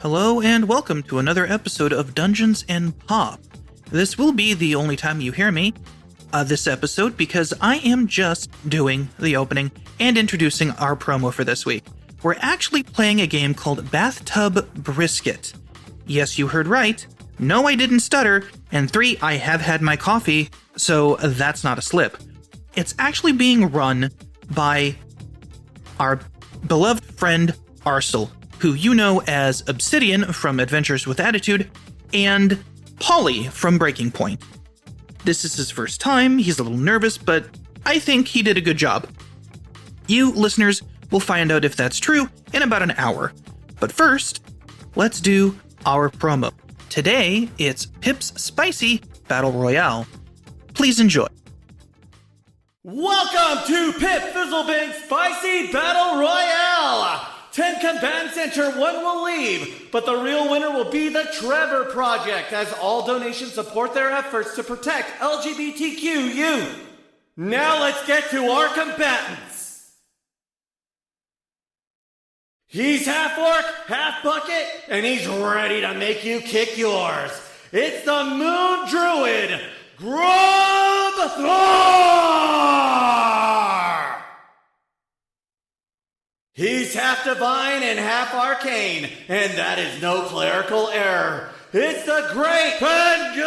Hello and welcome to another episode of Dungeons and Pop. This will be the only time you hear me this episode because I am just doing the opening and introducing our promo for this week. We're actually playing a game called Bathtub Brisket. Yes, you heard right. No, I didn't stutter. And 3, I have had my coffee, so that's not a slip. It's actually being run by our beloved friend Arcel, who you know as Obsidian from Adventures with Attitude, and Polly from Breaking Point. This is his first time, he's a little nervous, but I think he did a good job. You, listeners, will find out if that's true in about an hour. But first, let's do our promo. Today, it's Pip's Spicy Battle Royale. Please enjoy. Welcome to Pip Fizzlebing's Spicy Battle Royale! 10 combatants enter, 1 will leave, but the real winner will be the Trevor Project, as all donations support their efforts to protect LGBTQ youth. Now let's get to our combatants. He's half orc, half bucket, and he's ready to make you kick yours. It's the Moon Druid, Grub Thor! He's half divine and half arcane, and that is no clerical error. It's the Great Tangential!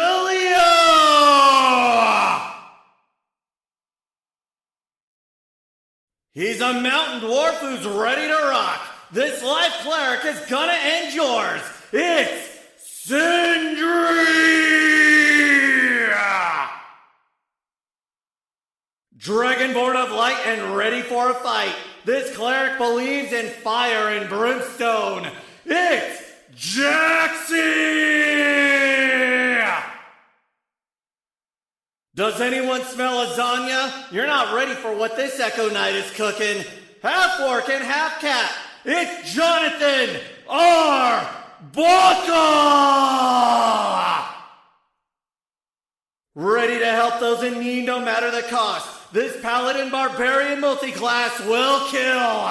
He's a mountain dwarf who's ready to rock. This life cleric is gonna end yours. It's Sindri! Dragonborn of light and ready for a fight. This cleric believes in fire and brimstone. It's Jaxie! Does anyone smell lasagna? You're not ready for what this Echo Knight is cooking. Half orc and half cat. It's Jonathan R. Baca! Ready to help those in need no matter the cost. This paladin barbarian multiclass will kill.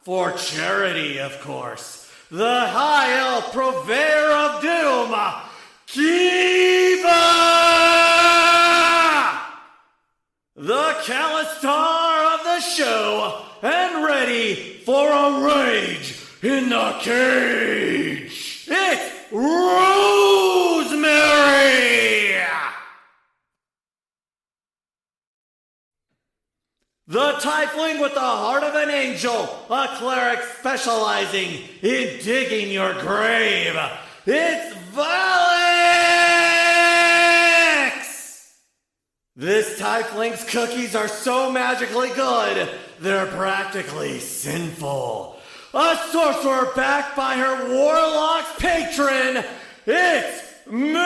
For charity, of course. The high elf purveyor of doom, Kiva! The callous star of the show, and ready for a rage in the cage. It's Rosemary! The tiefling with the heart of an angel, a cleric specializing in digging your grave. It's Valix! This tiefling's cookies are so magically good, they're practically sinful. A sorcerer backed by her warlock's patron, it's Mabel!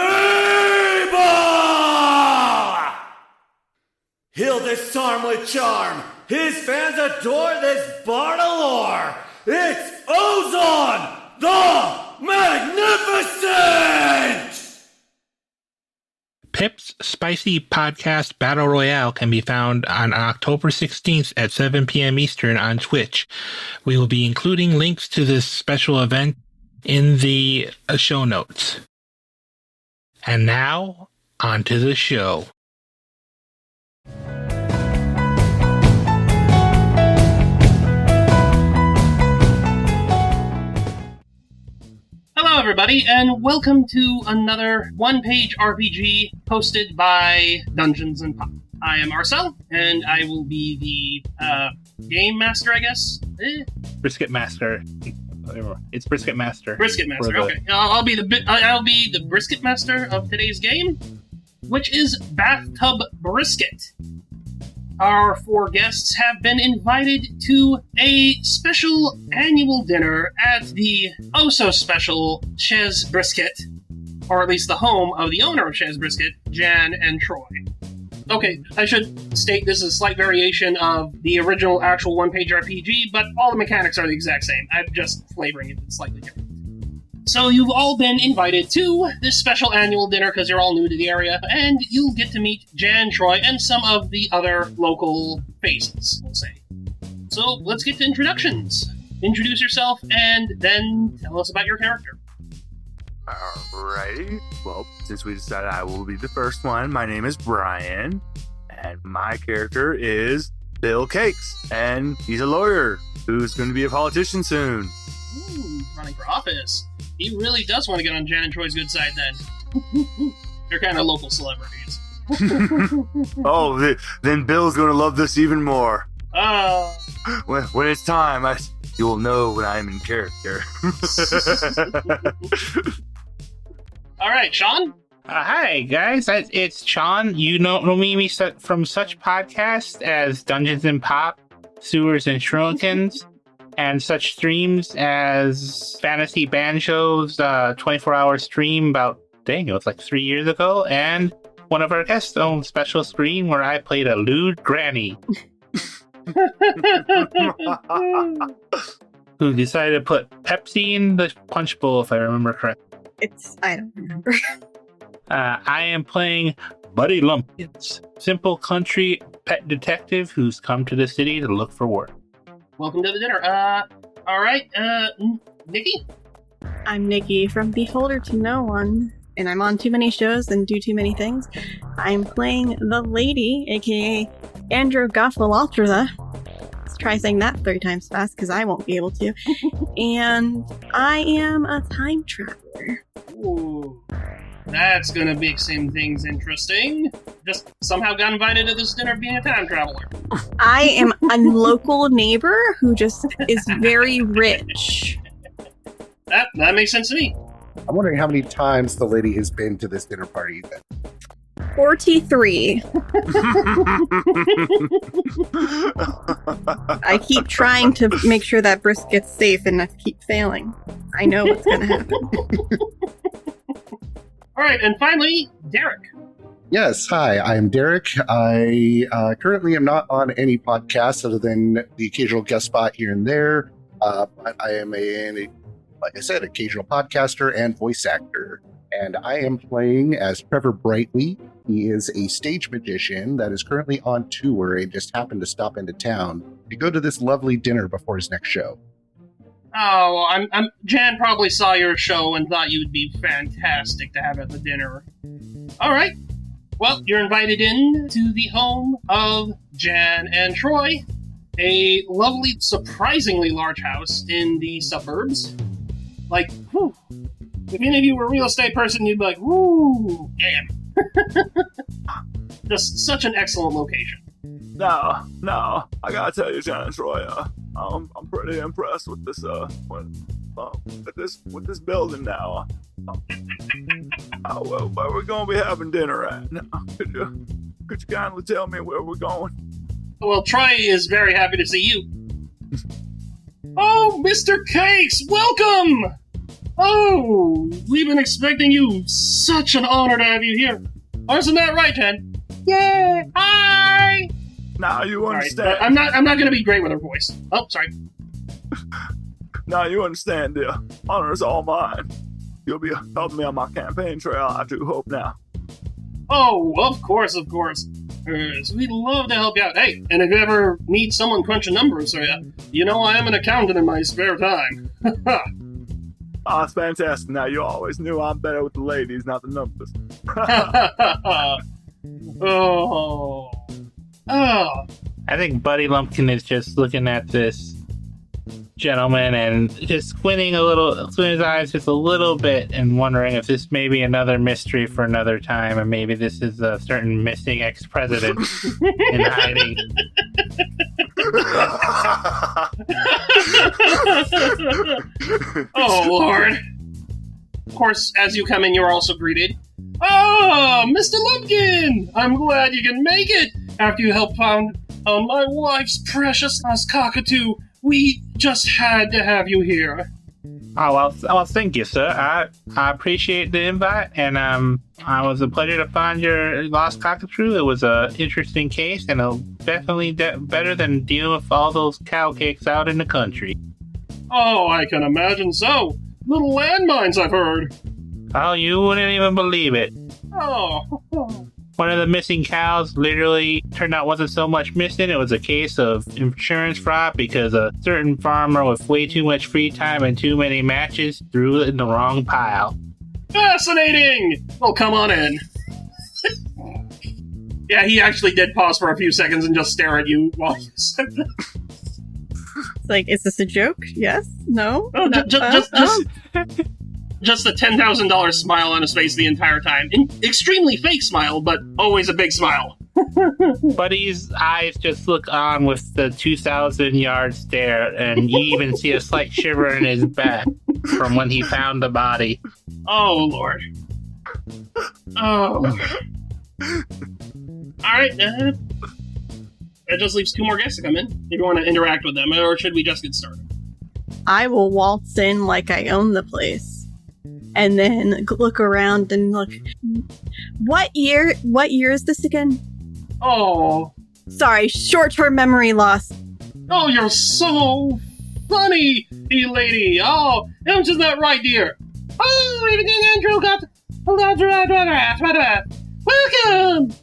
He'll disarm with charm. His fans adore this bard of lore. It's Ozon the Magnificent! Pip's Spicy Podcast Battle Royale can be found on October 16th at 7 p.m. Eastern on Twitch. We will be including links to this special event in the show notes. And now, on to the show. Hello everybody, and welcome to another one-page RPG hosted by Dungeons and Pop. I am Arcel, and I will be the game master, I guess. Brisket Master. It's Brisket Master. Brisket Master. Okay. I'll be the Brisket Master of today's game, which is Bathtub Brisket. Our 4 guests have been invited to a special annual dinner at the oh-so-special Chez Brisket, or at least the home of the owner of Chez Brisket, Jan and Troy. Okay, I should state this is a slight variation of the original actual one-page RPG, but all the mechanics are the exact same. I'm just flavoring it slightly different. So you've all been invited to this special annual dinner because you're all new to the area, and you'll get to meet Jan, Troy, and some of the other local faces, we'll say. So let's get to introductions. introduce yourself and then tell us about your character. Alrighty. Well, since we decided I will be the first one, my name is Brian, and my character is Bill Cakes, and he's a lawyer who's going to be a politician soon. Ooh, running for office. He really does want to get on Jan and Troy's good side then. They're kind of local celebrities. Oh, then Bill's going to love this even more. Oh. When it's time, you will know when I'm in character. All right, Sean? Hi, guys. It's Sean. You know me from such podcasts as Dungeons and Pop, Sewers and Shrinkins, and such streams as Fantasy Banjo's 24-hour stream about, it was like 3 years ago, and one of our guests owned special screen where I played a lewd granny who decided to put Pepsi in the punch bowl, if I remember correctly. I don't remember. I am playing Buddy Lumpkins, simple country pet detective who's come to the city to look for work. Welcome to the dinner. All right, Nikki? I'm Nikki from Beholder to No One, and I'm on too many shows and do too many things. I'm playing the lady, aka Androgophiloptera. Let's try saying that 3 times fast, because I won't be able to. And I am a time traveler. Ooh, that's gonna make some things interesting. Just somehow got invited to this dinner being a time traveler. I am a local neighbor who just is very rich. That makes sense to me. I'm wondering how many times the lady has been to this dinner party then. 43. I keep trying to make sure that brisket's safe, and I keep failing. I know what's going to happen. All right, and finally, Derek. Yes, hi, I'm Derek. I currently am not on any podcasts other than the occasional guest spot here and there. But I am like I said, occasional podcaster and voice actor. And I am playing as Trevor Brightly. He is a stage magician that is currently on tour and just happened to stop into town to go to this lovely dinner before his next show. Oh, Jan probably saw your show and thought you'd be fantastic to have at the dinner. All right. Well, you're invited in to the home of Jan and Troy, a lovely, surprisingly large house in the suburbs. Like, whew. If any of you were a real estate person, you'd be like, woo, damn. Just such an excellent location. No, I gotta tell you, Jan and Troy, I'm pretty impressed with this, with this building now. Where we're gonna be having dinner at? Now, could you kindly tell me where we're going? Well, Troy is very happy to see you. Oh, Mr. Cakes, welcome! Oh, we've been expecting you. Such an honor to have you here. Oh, isn't that right, Jen? Yeah. Hi. Now you understand. Right, I'm not going to be great with her voice. Oh, sorry. Now you understand. The honor is all mine. You'll be helping me on my campaign trail. I do hope now. Oh, of course. We'd love to help you out. Hey, and if you ever need someone crunching numbers, you know I am an accountant in my spare time. Oh, it's fantastic. Now, you always knew I'm better with the ladies, not the numbers. Oh. I think Buddy Lumpkin is just looking at this gentleman and just squinting his eyes just a little bit and wondering if this may be another mystery for another time, and maybe this is a certain missing ex-president in hiding. Oh, Lord. Of course, as you come in, you're also greeted. Oh, Mr. Lumpkin! I'm glad you can make it after you helped found my wife's precious cockatoo. We just had to have you here. Oh, well, thank you, sir. I appreciate the invite, and it was a pleasure to find your lost cockatoo. It was an interesting case, and definitely better than dealing with all those cow cakes out in the country. Oh, I can imagine so. Little landmines, I've heard. Oh, you wouldn't even believe it. Oh. one of the missing cows literally turned out wasn't so much missing. It was a case of insurance fraud because a certain farmer with way too much free time and too many matches threw it in the wrong pile. Fascinating! Well, come on in. Yeah, he actually did pause for a few seconds and just stare at you while you said that. It's like, is this a joke? Yes? No? Oh, No? Just a $10,000 smile on his face the entire time. An extremely fake smile, but always a big smile. Buddy's eyes just look on with the 2,000-yard stare, and you even see a slight shiver in his back from when he found the body. Oh, Lord. Oh. Alright, that just leaves 2 more guests to come in. If you want to interact with them, or should we just get started? I will waltz in like I own the place. And then look around and look. What year is this again? Oh. Sorry, short-term memory loss. Oh, you're so funny, you lady. Oh, isn't that right, dear? Oh, Andrew got... Welcome!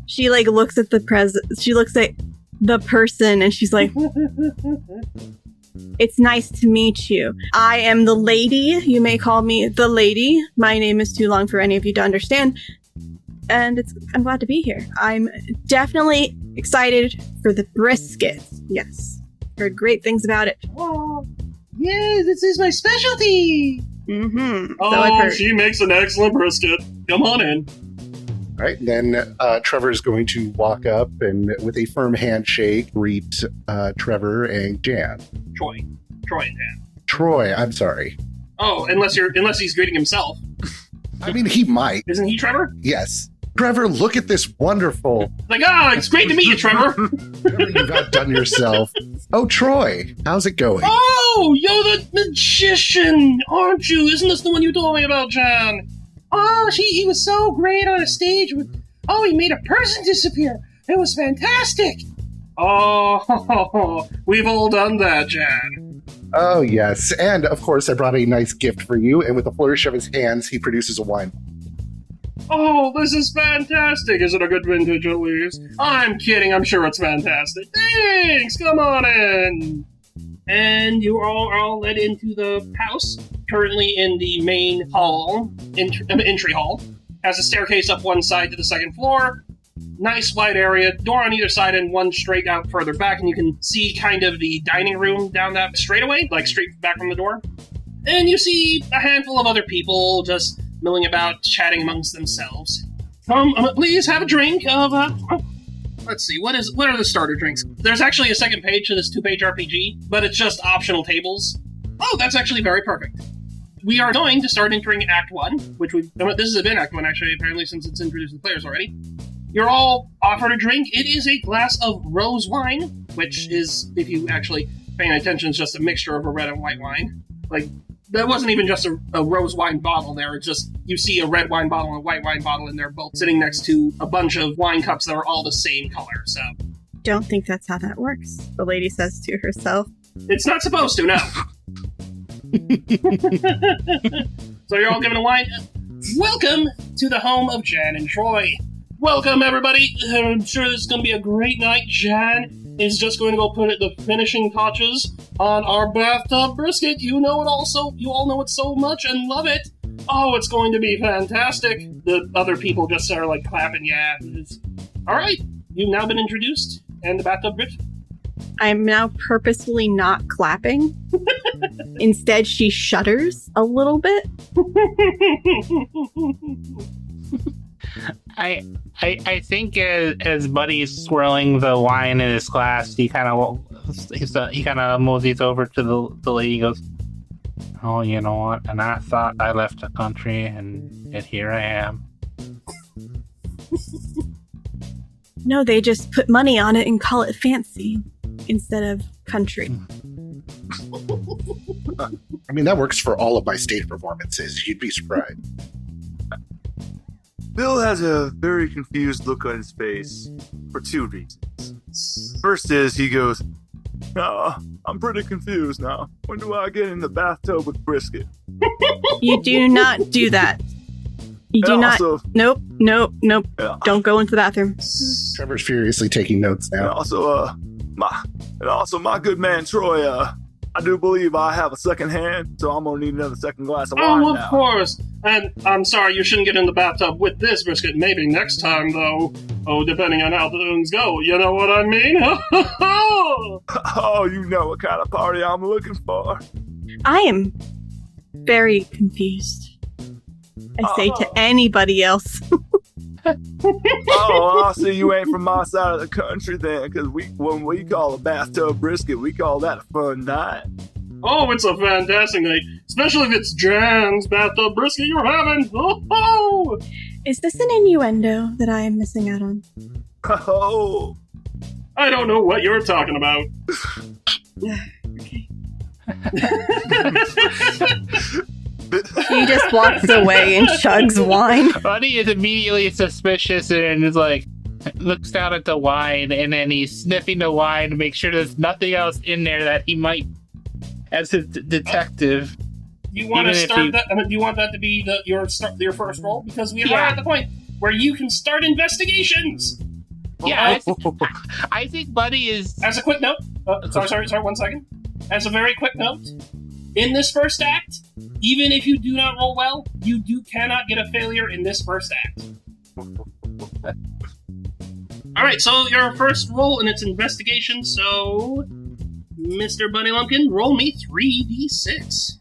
She like looks at she looks at the person and she's like, it's nice to meet you. I am the lady. You may call me the lady. My name is too long for any of you to understand. And I'm glad to be here. I'm definitely excited for the brisket. Yes. Heard great things about it. Oh, yeah, this is my specialty. Mm-hmm. Oh, so I've heard. she makes an excellent brisket. Come on in. All right, then Trevor is going to walk up and, with a firm handshake, greet Trevor and Jan. Troy and Dan. Troy, I'm sorry. Oh, unless he's greeting himself. I mean, he might. Isn't he Trevor? Yes. Trevor, look at this wonderful. Like, it's great to meet you, Trevor. Whatever you've outdone yourself. Oh, Troy, how's it going? Oh, you're the magician, aren't you? Isn't this the one you told me about, Jan? Oh, he was so great on a stage with... Oh, he made a person disappear. It was fantastic. Oh, we've all done that, Jan. Oh, yes. And, of course, I brought a nice gift for you. And with a flourish of his hands, he produces a wine. Oh, this is fantastic. Is it a good vintage, at least? I'm kidding. I'm sure it's fantastic. Thanks. Come on in. And you are all led into the house, currently in the main hall, entry hall. Has a staircase up one side to the second floor. Nice wide area, door on either side and one straight out further back, and you can see kind of the dining room down that straightaway, like straight back from the door. And you see a handful of other people just milling about, chatting amongst themselves. Please have a drink of, let's see, what are the starter drinks? There's actually a second page to this 2-page RPG, but it's just optional tables. Oh, that's actually very perfect. We are going to start entering Act 1, this has been Act 1 actually, apparently, since it's introduced the players already. You're all offered a drink. It is a glass of rose wine, which is, if you actually paying attention, is just a mixture of a red and white wine. Like, that wasn't even just a rose wine bottle there. It's just, you see a red wine bottle and a white wine bottle, and they're both sitting next to a bunch of wine cups that are all the same color, so. Don't think that's how that works, the lady says to herself. It's not supposed to, no. So you're all given a wine. Welcome to the home of Jan and Troy. Welcome, everybody. I'm sure this is going to be a great night. Jan is just going to go put the finishing touches on our bathtub brisket. You all know it so much and love it. Oh, it's going to be fantastic. The other people just are like clapping, yeah. All right, you've now been introduced, and the bathtub brisket. I'm now purposefully not clapping. Instead, she shudders a little bit. I think as Buddy's swirling the wine in his glass, he kind of moseys over to the lady and goes, "Oh, you know what? And I thought I left the country, and here I am." No, they just put money on it and call it fancy instead of country. I mean, that works for all of my stage performances. You'd be surprised. Bill has a very confused look on his face for 2 reasons. First is he goes, I'm pretty confused now. When do I get in the bathtub with Brisket? You do not do that. You do And not. also- Nope. Yeah. Don't go into the bathroom. Trevor's furiously taking notes And now. also, my good man Troy. I do believe I have a second hand, so I'm gonna need another second glass of wine Oh, of now. course. And I'm sorry you shouldn't get in the bathtub with this brisket. Maybe next time, though. Oh, depending on how things go. You know what I mean? Oh, you know what kind of party I'm looking for. I am very confused. I say to anybody else. Oh, I see you ain't from my side of the country then, because when we call a bathtub brisket, we call that a fun night. Oh, it's a fantastic night. Especially if it's Jan's bathtub brisket you're having. Oh! Is this an innuendo that I am missing out on? Oh, I don't know what you're talking about. Okay. He just walks away and chugs wine. Buddy is immediately suspicious and is like, looks down at the wine, and then he's sniffing the wine to make sure there's nothing else in there that he might, as a detective. You want to Even if start you- that? Do you want that to be your first roll? Because we are Yeah. at the point where you can start investigations. Yeah, I think Buddy is. As a quick note, sorry, 1 second. As a very quick note, in this first act, even if you do not roll well, you cannot get a failure in this first act. All right, so your first roll, and it's investigation. So, Mr. Bunny Lumpkin, roll me 3d6.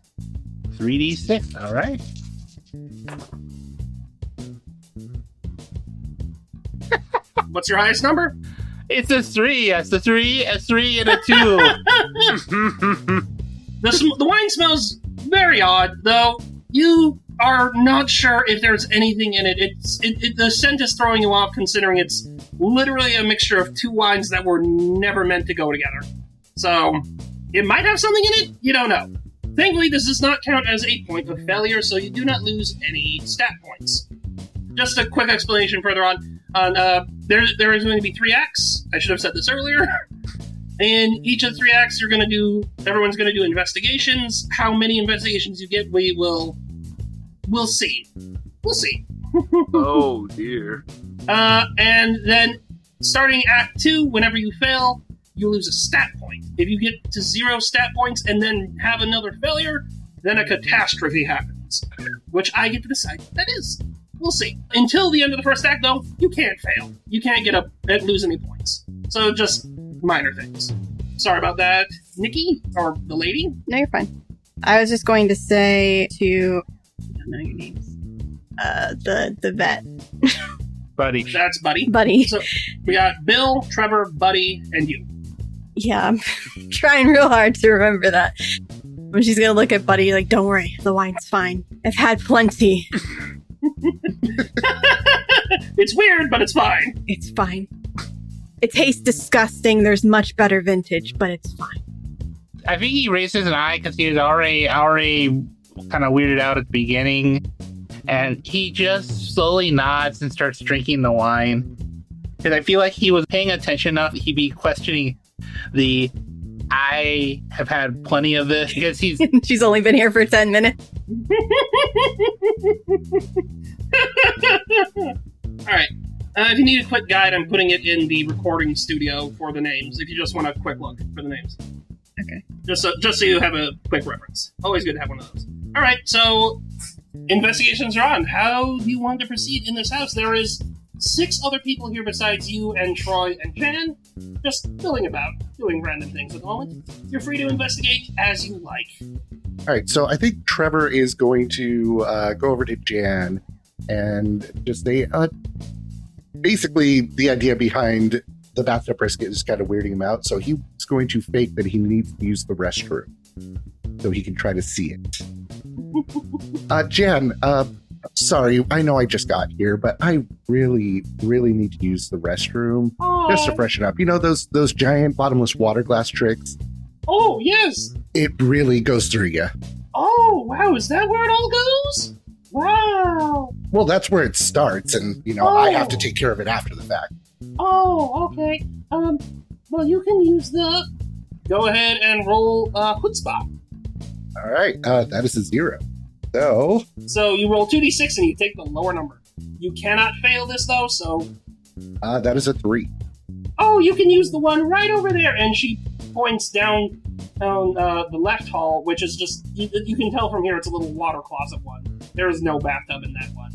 3d6, all right. What's your highest number? It's a 3, yes, a 3, and a 2. The wine smells very odd, though. You are not sure if there's anything in it. The scent is throwing you off, considering it's literally a mixture of two wines that were never meant to go together. So, it might have something in it. You don't know. Thankfully, this does not count as a point of failure, so you do not lose any stat points. Just a quick explanation further on. There is going to be 3 acts. I should have said this earlier. In each of the 3 acts, everyone's going to do investigations. How many investigations you get, we'll see. We'll see. oh dear. And then, starting Act 2, whenever you fail, you lose a stat point. If you get to 0 stat points and then have another failure, then a catastrophe happens. Which I get to decide what that is. We'll see. Until the end of the first act, though, you can't fail. You can't lose any points. So just minor things. Sorry about that, Nikki, or the lady. No, you're fine. I was just going to say to... I don't know your names. The vet. Buddy. That's Buddy. Buddy. So we got Bill, Trevor, Buddy, and you. Yeah, I'm trying real hard to remember that. When she's gonna look at Buddy like, don't worry, the wine's fine. I've had plenty. It's weird, but it's fine. It's fine. It tastes disgusting. There's much better vintage, but it's fine. I think he raises an eye because he was already kind of weirded out at the beginning. And he just slowly nods and starts drinking the wine. Because I feel like he was paying attention enough, he'd be questioning I have had plenty of this, because he's... She's only been here for 10 minutes. Alright. If you need a quick guide, I'm putting it in the recording studio for the names, if you just want a quick look for the names. Okay. Just so you have a quick reference. Always good to have one of those. Alright, so investigations are on. How do you want to proceed in this house? There is 6 other people here besides you and Troy and Jan, just milling about, doing random things at the moment. You're free to investigate as you like. All right, so I think Trevor is going to go over to Jan and just say, basically, the idea behind the bathtub brisket is kind of weirding him out, so he's going to fake that he needs to use the restroom so he can try to see it. Jan, sorry, I know I just got here, but I really, really need to use the restroom just to freshen up. You know those giant bottomless water glass tricks? Oh, yes! It really goes through you. Oh, wow, is that where it all goes? Wow! Well, that's where it starts, and, I have to take care of it after the fact. Oh, okay. Well, you can use the... Go ahead and roll chutzpah. All right, that is a 0. So you roll 2d6 and you take the lower number. You cannot fail this, though, so... That is a 3. Oh, you can use the one right over there. And she points down the left hall, which is just... You can tell from here it's a little water closet one. There is no bathtub in that one.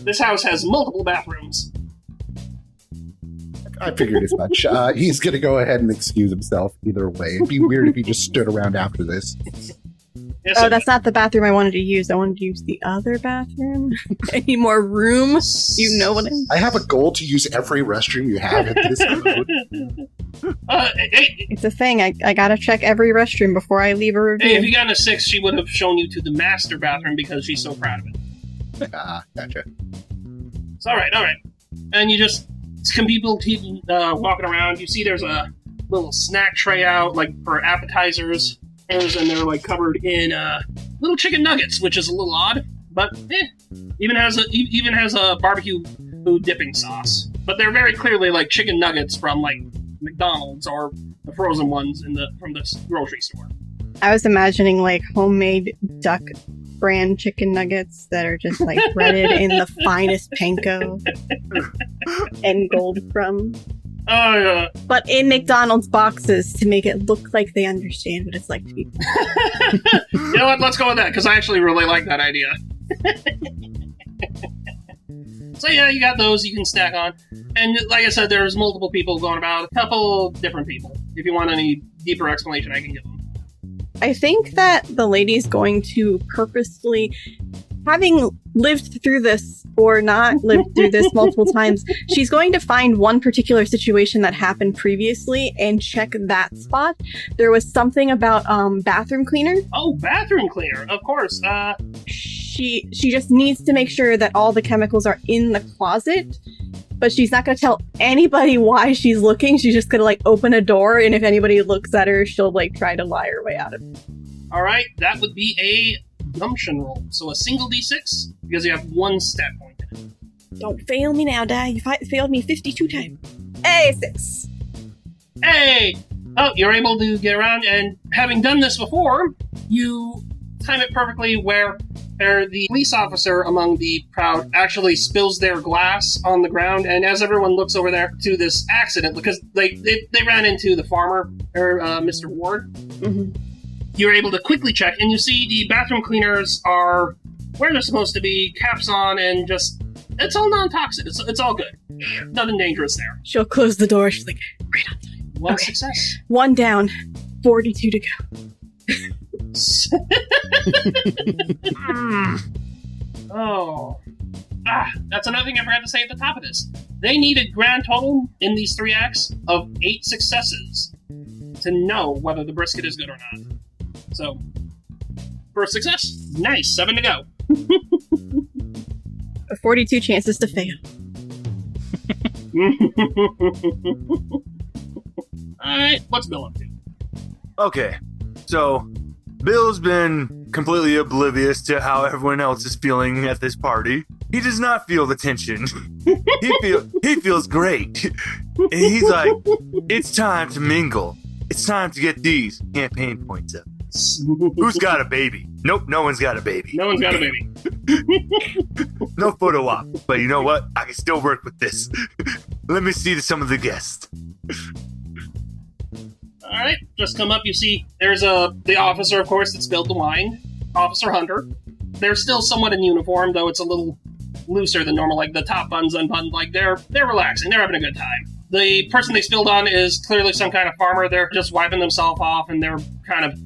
This house has multiple bathrooms. I figured as much. He's going to go ahead and excuse himself either way. It'd be weird if he just stood around after this. Yes, Oh, that's not the bathroom I wanted to use. I wanted to use the other bathroom. I need more room. You know what I mean? I have a goal to use every restroom you have at this road. Hey, It's a thing. I gotta check every restroom before I leave a review. hey, if you got a 6, she would have shown you to the master bathroom because she's so proud of it. Gotcha. It's all right. And you just... Some people keep walking around. You see there's a little snack tray out, like, for appetizers. And they're, like, covered in little chicken nuggets, which is a little odd. But, even has a barbecue food dipping sauce. But they're very clearly, like, chicken nuggets from, like, McDonald's or the frozen ones from the grocery store. I was imagining, like, homemade duck brand chicken nuggets that are just, like, breaded in the finest panko and gold crumb. Oh, yeah. But in McDonald's boxes to make it look like they understand what it's like to be. You know what? Let's go with that, because I actually really like that idea. So yeah, you got those you can snack on. And like I said, there's multiple people going about. A couple different people. If you want any deeper explanation, I can give them. I think that the lady's going to purposefully, having lived through this or not lived through this multiple times, she's going to find one particular situation that happened previously and check that spot. There was something about bathroom cleaner. Oh, bathroom cleaner, of course. She just needs to make sure that all the chemicals are in the closet, but she's not going to tell anybody why she's looking. She's just going to, like, open a door, and if anybody looks at her, she'll, like, try to lie her way out of it. All right, that would be a gumption roll. So a single d6, because you have one stat point in it. Don't fail me now, Dad. You failed me 52 times. Hey, 6. Hey! Oh, you're able to get around, and having done this before, you time it perfectly where the police officer among the crowd actually spills their glass on the ground, and as everyone looks over there to this accident, because they ran into the farmer, or Mr. Ward, you're able to quickly check, and you see the bathroom cleaners are where they're supposed to be, caps on, and just, it's all non-toxic. It's all good. Nothing dangerous there. She'll close the door. She's like, right on time. One Okay. success. 1 down, 42 to go. Oh. That's another thing I forgot to say at the top of this. They need a grand total in these 3 acts of 8 successes to know whether the brisket is good or not. So, first success. Nice. 7 to go. 42 chances to fail. Alright, what's Bill up to? Okay, so Bill's been completely oblivious to how everyone else is feeling at this party. He does not feel the tension. He feels great. And he's like, it's time to mingle. It's time to get these campaign points up. Who's got a baby? Nope, no one's got a baby. No one's got a baby. No photo op, but you know what? I can still work with this. Let me see some of the guests. Alright, just come up, you see, there's the officer, of course, that spilled the wine. Officer Hunter. They're still somewhat in uniform, though it's a little looser than normal, like the top bun's unbuttoned, like they're relaxing, they're having a good time. The person they spilled on is clearly some kind of farmer. They're just wiping themselves off, and they're kind of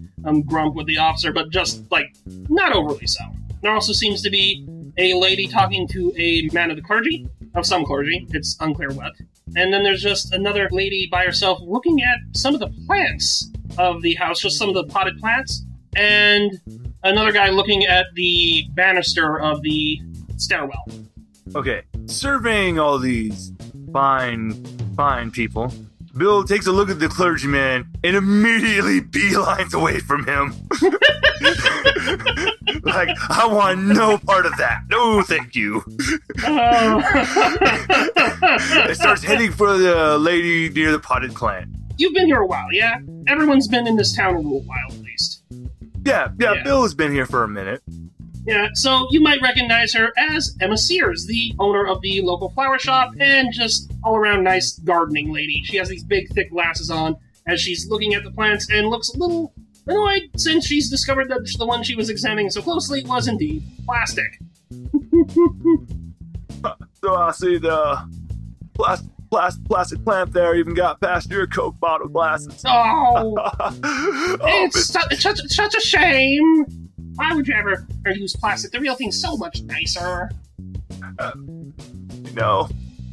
grump with the officer, but just, like, not overly so. There also seems to be a lady talking to a man of the clergy, of some clergy, it's unclear what. And then there's just another lady by herself looking at some of the plants of the house, just some of the potted plants, and another guy looking at the banister of the stairwell. Okay, surveying all these fine people, Bill takes a look at the clergyman and immediately beelines away from him. Like, I want no part of that. No, thank you. It starts heading for the lady near the potted plant. You've been here a while, yeah? Everyone's been in this town a little while, at least. Yeah, Yeah. Bill has been here for a minute. Yeah, so you might recognize her as Emma Sears, the owner of the local flower shop and just all-around nice gardening lady. She has these big, thick glasses on as she's looking at the plants and looks a little annoyed since she's discovered that the one she was examining so closely was indeed plastic. So I see the plastic plant there even got past your Coke bottle glasses. Oh, Oh, it's such a shame. Why would you ever use plastic? The real thing's so much nicer. you know,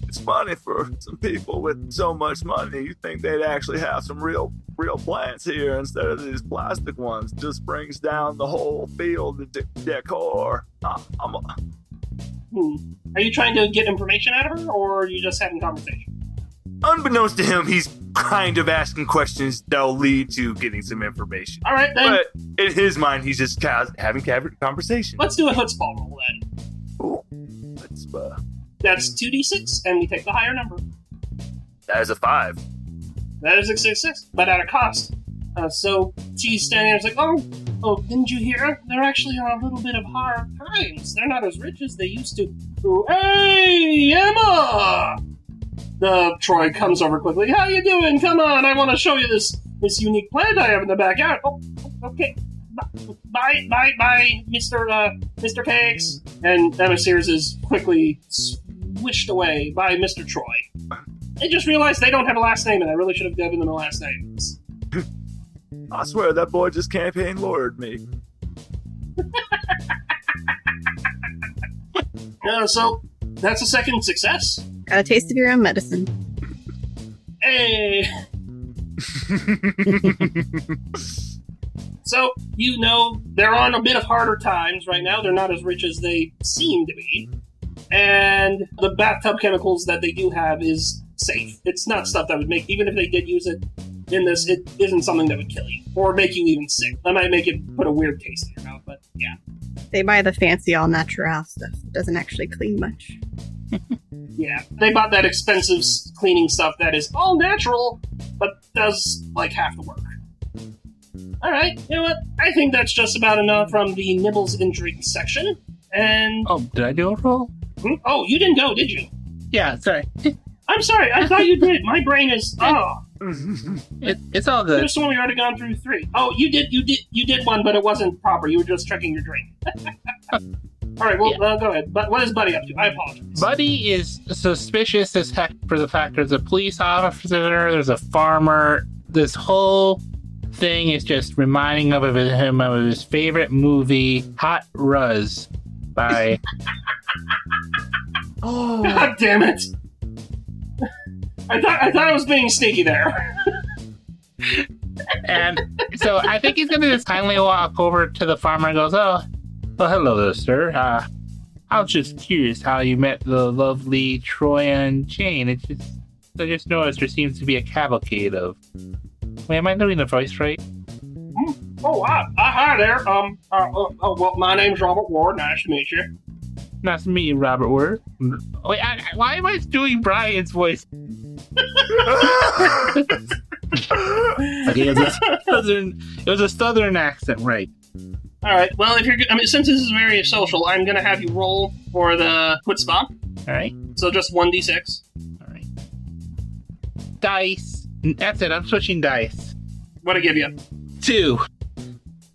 it's funny for some people with so much money. You think they'd actually have some real plants here instead of these plastic ones. Just brings down the whole field of decor. Are you trying to get information out of her, or are you just having conversation? Unbeknownst to him, he's kind of asking questions that'll lead to getting some information. All right, then. But in his mind, he's just having conversation. Let's do a chutzpah roll, then. Ooh, That's 2d6, and we take the higher number. that is a 5. That is a success, but at a cost. So she's standing there, it's like, oh, didn't you hear? They're actually on a little bit of hard times. They're not as rich as they used to. Oh, hey, Emma! The Troy comes over quickly. How you doing? Come on, I want to show you this unique plant I have in the backyard. Oh, okay. Bye, Mr. Cakes. And Emma Sears is quickly swished away by Mr. Troy. I just realized they don't have a last name, and I really should have given them a last name. I swear that boy just campaign lawyered me. So that's a second success. Got a taste of your own medicine. Hey. So, you know, they're on a bit of harder times right now. They're not as rich as they seem to be. And the bathtub chemicals that they do have is safe. It's not stuff that would make, even if they did use it in this, it isn't something that would kill you or make you even sick. That might make it put a weird taste in your mouth, but yeah. They buy the fancy all natural stuff. It doesn't actually clean much. Yeah, they bought that expensive cleaning stuff that is all natural, but does like half the work. Alright, you know what? I think that's just about enough from the Nibbles and Drinks section. And... Oh, did I do a roll? Oh, you didn't go, did you? Yeah, sorry. I'm sorry, I thought you did. My brain is... Oh. It's all good. This one we already gone through 3. Oh, you did one, but it wasn't proper. You were just checking your drink. Alright, well, go ahead. But what is Buddy up to? I apologize. Buddy is suspicious as heck for the fact there's a police officer, there's a farmer. This whole thing is just reminding him of his favorite movie, Hot Ruz, by... Oh, God damn it! I thought I was being sneaky there. And so I think he's gonna just kindly walk over to the farmer and goes, "Oh, well, hello there, sir. I was just curious how you met the lovely Troy and Jane. I just noticed there seems to be a cavalcade of... Wait, am I doing the voice right? Oh, hi there. Well, my name's Robert Ward. Nice to meet you. Nice to meet you, Robert Ward. Wait, why am I doing Brian's voice? Okay, it was a southern accent, right? All right. Well, since this is very social, I'm gonna have you roll for the chutzpah. All right. So just 1d6. All right. Dice. That's it. I'm switching dice. What'd I give you? 2.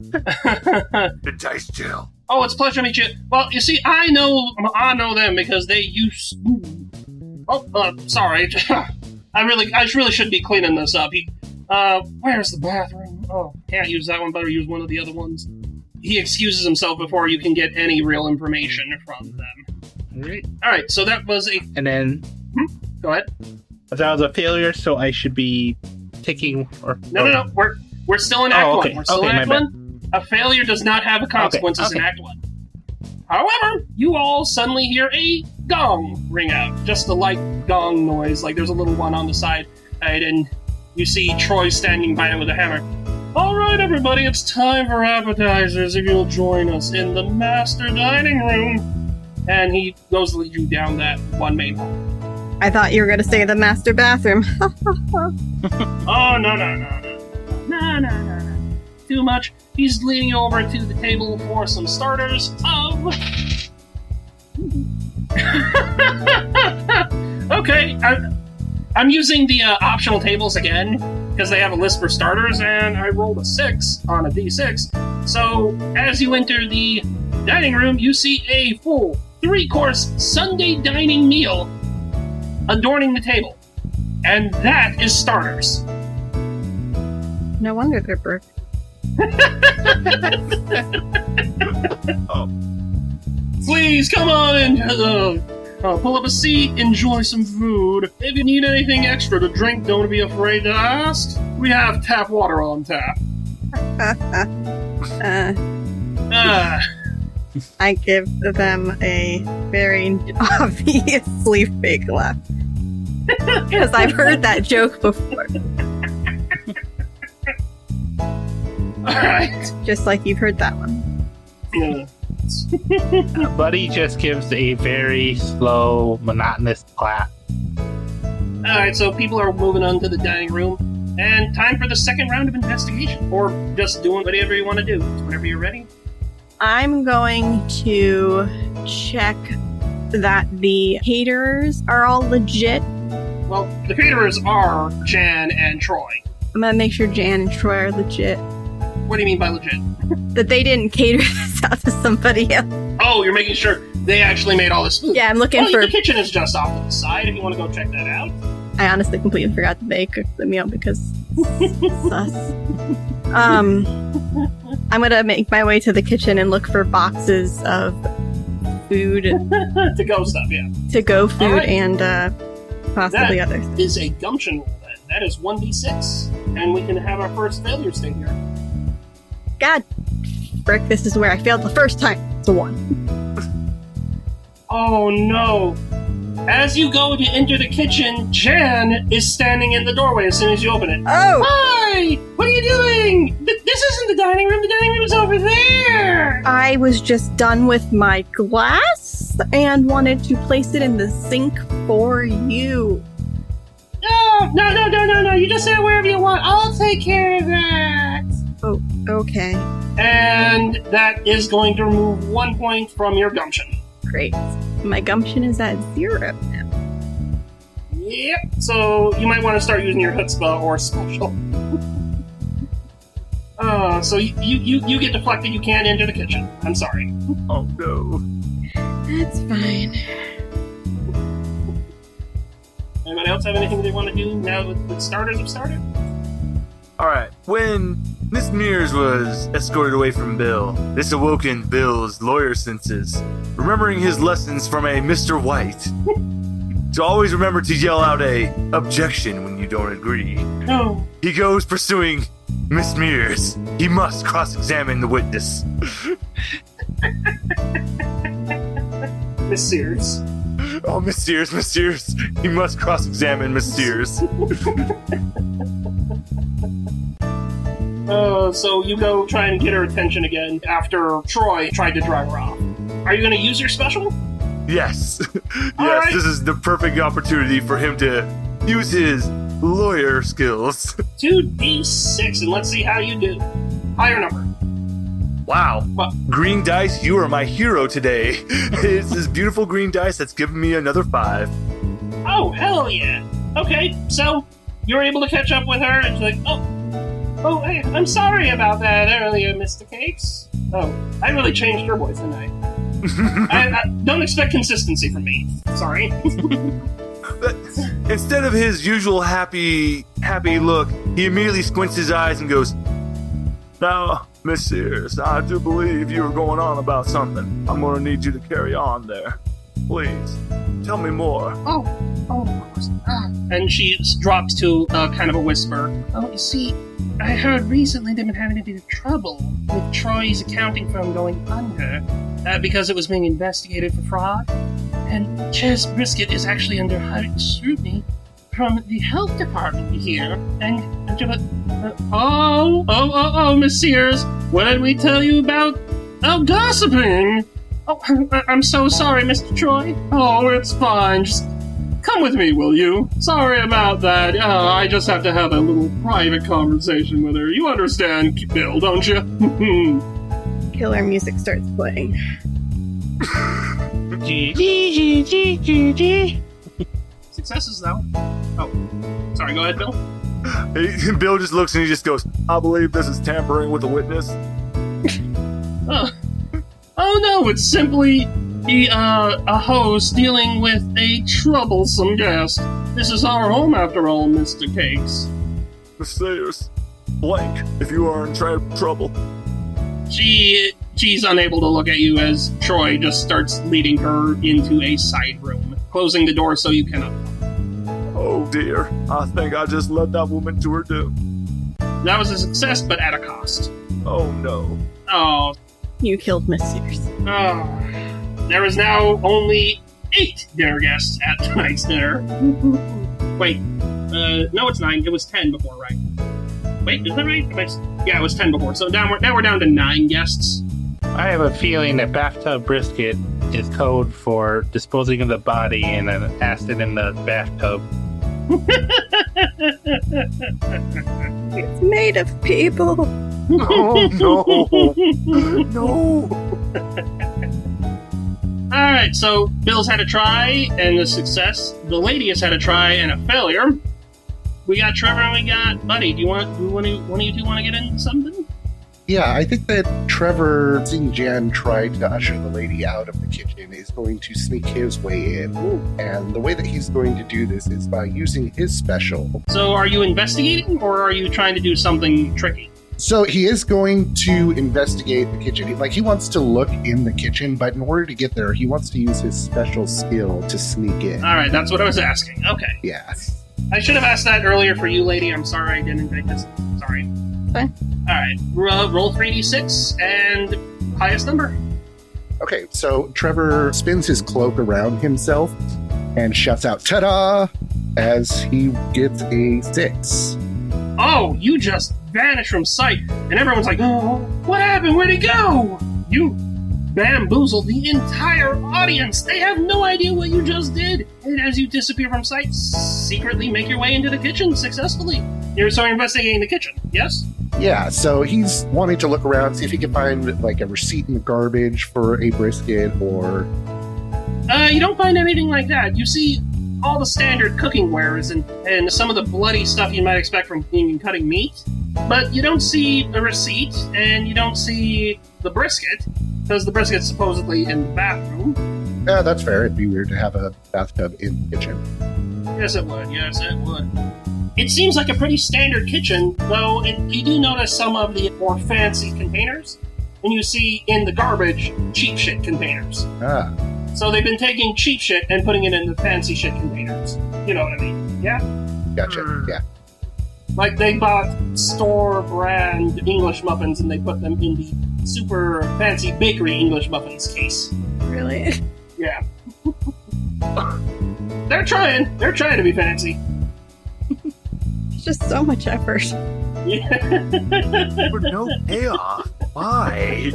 The dice jail. Oh, it's a pleasure to meet you. Well, you see, I know them because they used. Oh, sorry. I really should be cleaning this up. Where's the bathroom? Oh, can't use that one. Better use one of the other ones. He excuses himself before you can get any real information from them. All right. So that was a. And then. Go ahead. That was a failure, so I should be taking. No. We're still in Act 1. We're still in Act 1. A failure does not have a consequences in Act 1. However, you all suddenly hear a gong ring out. Just a light gong noise, like there's a little one on the side. Right, and you see Troy standing by it with a hammer. All right, everybody, it's time for appetizers. If you'll join us in the master dining room. And he goes to lead you down that one main hall. I thought you were going to say the master bathroom. Oh, no. too much. He's leaning over to the table for some starters of... Okay, I'm using the optional tables again, because they have a list for starters, and I rolled a 6 on a d6. So, as you enter the dining room, you see a full 3-course Sunday dining meal adorning the table. And that is starters. No wonder they're broke. Please, come on in. Pull up a seat, enjoy some food. If you need anything extra to drink, don't be afraid to ask. We have tap water on tap. I give them a very obviously fake laugh. Because I've heard that joke before. Alright. Just like you've heard that one. Yeah. Buddy just gives a very slow, monotonous clap. Alright, so people are moving on to the dining room. And time for the second round of investigation. Or just doing whatever you want to do. Whenever you're ready. I'm going to check that the caterers are all legit. Well, the caterers are Jan and Troy. I'm gonna make sure Jan and Troy are legit. What do you mean by legit? That they didn't cater this out to somebody else. Oh, you're making sure they actually made all this food. Yeah, I'm looking Well, for... the kitchen is just off to the side if you want to go check that out. I honestly completely forgot that they cooked the meal because sus. I'm gonna make my way to the kitchen and look for boxes of food, To-go stuff, yeah. to-go food, Alright. and possibly That others. is a gumption roll then. That is 1d6. And we can have our first failure state here. God, frick, this is where I failed the first time. It's a 1. Oh no. As you go to enter the kitchen, Jan is standing in the doorway as soon as you open it. Oh! Hi! What are you doing? This isn't the dining room. The dining room is over there. I was just done with my glass and wanted to place it in the sink for you. No. You just sit wherever you want. I'll take care of that. Oh, okay. And that is going to remove 1 point from your gumption. Great. My gumption is at 0 now. Yep. So you might want to start using your chutzpah or special. So you get deflected. You can't enter the kitchen. I'm sorry. Oh no. That's fine. Anybody else have anything they want to do now that starters have started? Alright, when Miss Mears was escorted away from Bill, this awoken Bill's lawyer senses, remembering his lessons from a Mr. White. So always remember to yell out a objection when you don't agree. No. He goes pursuing Miss Mears. He must cross-examine the witness. Miss Sears. Oh, Miss Sears. He must cross-examine Miss Sears. So you go try and get her attention again after Troy tried to drive her off. Are you going to use your special? Yes. Alright. This is the perfect opportunity for him to use his lawyer skills. 2d6, and let's see how you do. Higher number. Wow. What? Green dice, you are my hero today. It's this beautiful green dice that's given me another 5. Oh, hell yeah. Okay, so you're able to catch up with her, and she's like, oh, hey, I'm sorry about that earlier, Mr. Cakes. Oh, I really changed your voice, didn't I? I don't expect consistency from me. Sorry. But instead of his usual happy look, he immediately squints his eyes and goes, "Now, Miss Sears, I do believe you were going on about something. I'm going to need you to carry on there. Please, tell me more." Oh, of course. And she drops to kind of a whisper. Oh, you see, I heard recently they've been having a bit of trouble with Troy's accounting firm going under because it was being investigated for fraud. And Ches Brisket is actually under heightened scrutiny from the health department here. And Miss Sears, what did we tell you about gossiping? Oh, I'm so sorry, Mr. Troy. Oh, it's fine. Just come with me, will you? Sorry about that. I just have to have a little private conversation with her. You understand, Bill, don't you? Killer music starts playing. Successes, though. Oh, sorry, go ahead, Bill. Bill just looks and he just goes, I believe this is tampering with a witness. Oh no, it's simply a host dealing with a troublesome guest. This is our home after all, Mr. Cakes. Miss Sayers, blank if you are in trouble. She's unable to look at you as Troy just starts leading her into a side room, closing the door so you cannot. Oh dear, I think I just led that woman to her doom. That was a success, but at a cost. Oh no. Oh. You killed Miss Sears. Oh. There is now only 8 dinner guests at tonight's dinner. Wait, no, it's 9. It was 10 before, right? Wait, is that right? Yeah, it was 10 before. So now we're down to 9 guests. I have a feeling that Bathtub Brisket is code for disposing of the body in an acid in the bathtub. It's made of people. Oh no. No. Alright, so Bill's had a try and a success. The lady has had a try and a failure. We got Trevor and we got Buddy. Do one of you two want to get into something? Yeah, I think that Trevor, seeing Jan try to usher the lady out of the kitchen, is going to sneak his way in. And the way that he's going to do this is by using his special. So are you investigating or are you trying to do something tricky? So he is going to investigate the kitchen. He wants to look in the kitchen, but in order to get there, he wants to use his special skill to sneak in. Alright, that's what I was asking. Okay. Yeah. I should have asked that earlier for you, lady. I'm sorry I didn't. Sorry. Fine. Alright, roll 3d6 and highest number. Okay, so Trevor spins his cloak around himself and shouts out, ta-da, as he gets a 6. Oh, you just vanished from sight, and everyone's like, oh, what happened? Where'd he go? You bamboozled the entire audience. They have no idea what you just did. And as you disappear from sight, secretly make your way into the kitchen successfully. You're investigating the kitchen, yes? Yeah, so he's wanting to look around, see if he can find a receipt in the garbage for a brisket or... You don't find anything like that. You see all the standard cooking wares and some of the bloody stuff you might expect from cutting meat. But you don't see a receipt, and you don't see the brisket, because the brisket's supposedly in the bathroom. Yeah, that's fair. It'd be weird to have a bathtub in the kitchen. Yes, it would. It seems like a pretty standard kitchen, though you do notice some of the more fancy containers, and you see in the garbage cheap shit containers. Ah. So they've been taking cheap shit and putting it in the fancy shit containers. You know what I mean? Yeah? Gotcha, yeah. Like they bought store brand English muffins and they put them in the super fancy bakery English muffins case. Really? Yeah. They're trying to be fancy. It's just so much effort. Yeah. For no payoff. Why?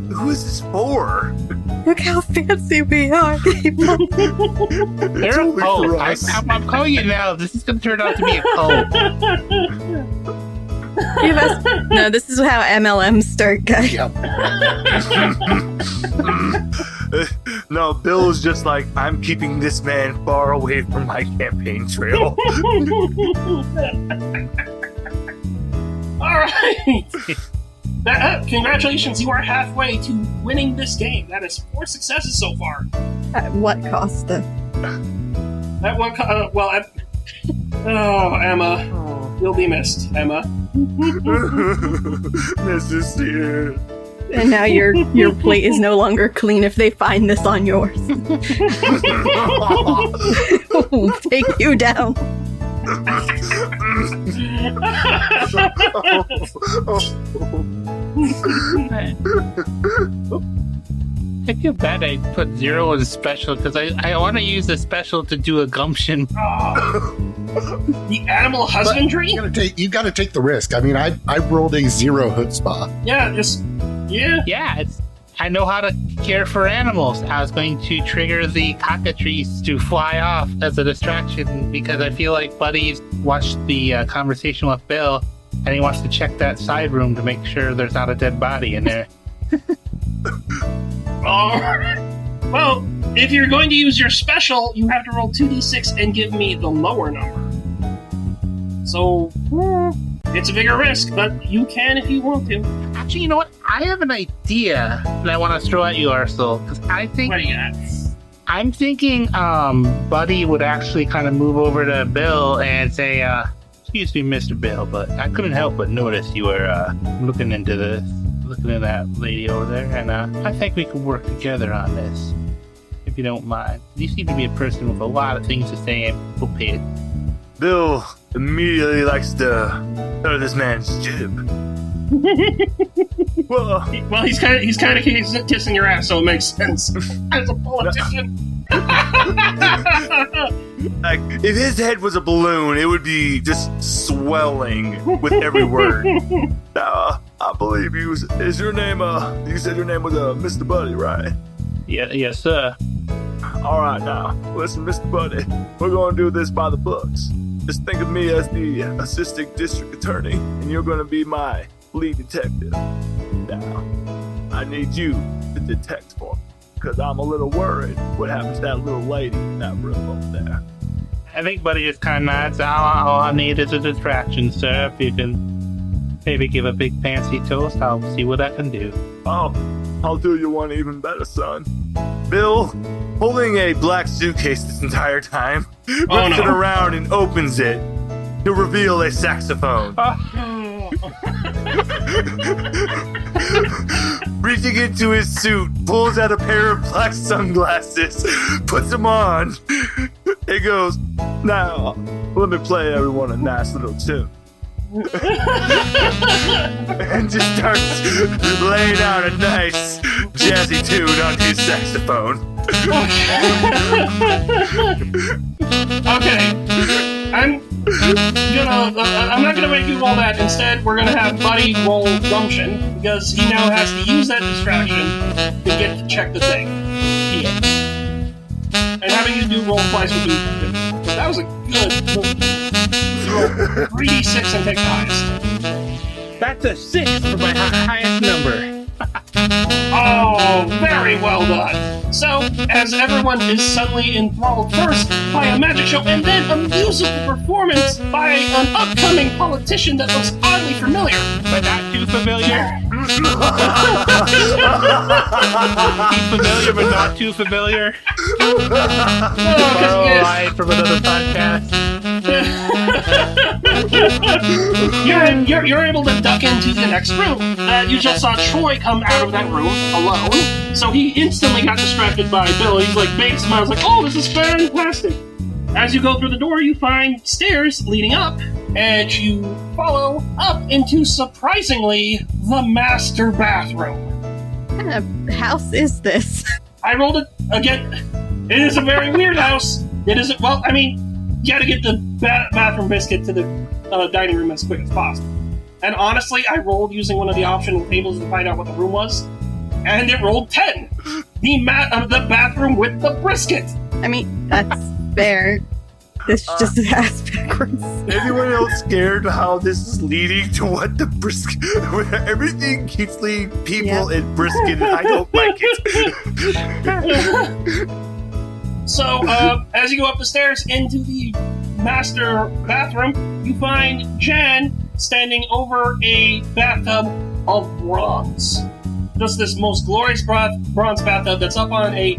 Who is this for? Look how fancy we are, people. They're a cult. I'm calling you now. This is going to turn out to be a cult. Give us... No, this is how MLMs start, guys. Yep. No, Bill's just like, I'm keeping this man far away from my campaign trail. All right. Congratulations, you are halfway to winning this game. That is 4 successes so far. At what cost, though? That one, oh, Emma. You'll be missed, Emma. Mrs. Sears. And now your plate is no longer clean if they find this on yours. We'll take you down. I feel bad I put 0 as special because I want to use the special to do a gumption. The animal husbandry? You got to take the risk. I mean, I rolled a 0 chutzpah. Yeah, Yeah. Yeah, I know how to care for animals. I was going to trigger the cockatrice to fly off as a distraction because I feel like Buddy's watched the conversation with Bill and he wants to check that side room to make sure there's not a dead body in there. Alright. Well, if you're going to use your special, you have to roll 2d6 and give me the lower number. So, it's a bigger risk, but you can if you want to. Actually, you know what? I have an idea that I want to throw at you, Arcel, because I think... What do you got? I'm thinking Buddy would actually kind of move over to Bill and say, excuse me, Mr. Bill, but I couldn't help but notice you were looking at that lady over there, and I think we could work together on this, if you don't mind. You seem to be a person with a lot of things to say, and we'll pay it. Bill immediately likes to throw this man's jib. Well, he's kind of kissing your ass, so it makes sense as a politician. Like, if his head was a balloon, it would be just swelling with every word. Now, I believe you. Is your name? You said your name was Mr. Buddy, right? Yeah, yes, sir. All right, now listen, Mr. Buddy. We're gonna do this by the books. Just think of me as the assistant district attorney, and you're gonna be my lead detective. Now, I need you to detect for me, because I'm a little worried what happens to that little lady in that room over there. I think Buddy just kind of nods. All I need is a distraction, sir. If you can maybe give a big fancy toast, I'll see what I can do. Oh, I'll do you one even better, son. Bill, holding a black suitcase this entire time, whips it around and opens it to reveal a saxophone. Reaching into his suit, pulls out a pair of black sunglasses, puts them on. He goes, now, let me play everyone a nice little tune. And just starts laying out a nice jazzy tune on his saxophone. Okay. I'm not gonna make you roll that. Instead, we're gonna have Buddy roll gumption, because he now has to use that distraction to get to check the thing. Yeah. And having you do roll twice would be good. That was a good move. Roll 3d6 and take the highest. That's a 6 for my highest number. Oh, very well done. So, as everyone is suddenly enthralled first by a magic show and then a musical performance by an upcoming politician that looks oddly familiar. But not too familiar. He's familiar, but not too familiar. Live from another podcast. You're able to duck into the next room. You just saw Troy come out of that room alone, so he instantly got distracted by Bill. He's like, big smiles, like, oh, this is fantastic. As you go through the door, you find stairs leading up, and you follow up into, surprisingly, the master bathroom. What kind of house is this? I rolled it again. It is a very weird house. It isn't, well, I mean, you gotta get the bathroom biscuit to the dining room as quick as possible. And honestly, I rolled using one of the optional tables to find out what the room was, and it rolled 10. The bathroom with the brisket. I mean, that's fair. This just ass backwards. Anyone else scared how this is leading to what the brisket? Everything keeps leading people in brisket, and I don't like it. So, as you go up the stairs into the master bathroom, you find Jan standing over a bathtub of bronze. Just this most glorious bronze bathtub that's up on a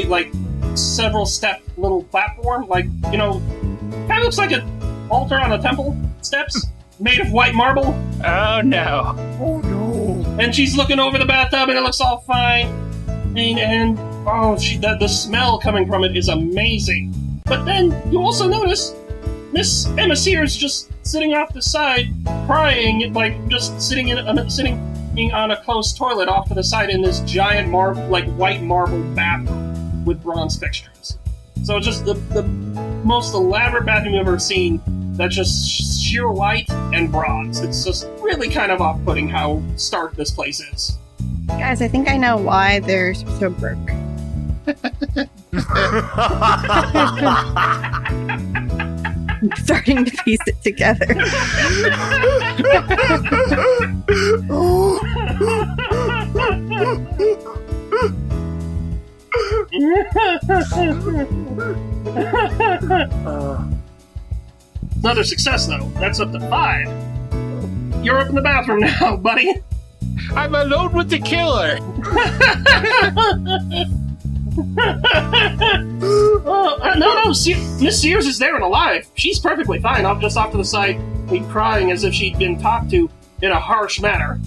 like several step little platform, like, you know, kind of looks like an altar on a temple steps made of white marble. Oh no! Oh no! And she's looking over the bathtub, and it looks all fine. And the smell coming from it is amazing. But then you also notice Miss Emma Sears just sitting off the side, crying, like just sitting on a closed toilet off to the side in this giant white marble bathroom with bronze fixtures. So just the most elaborate bathroom you've ever seen. That's just sheer white and bronze. It's just really kind of off-putting how stark this place is. Guys, I think I know why they're so broke. I'm starting to piece it together. Another success, though. That's up to 5. You're up in the bathroom now, buddy. I'm alone with the killer. No, Miss Sears is there and alive. She's perfectly fine. I'm just off to the side, crying as if she'd been talked to in a harsh manner.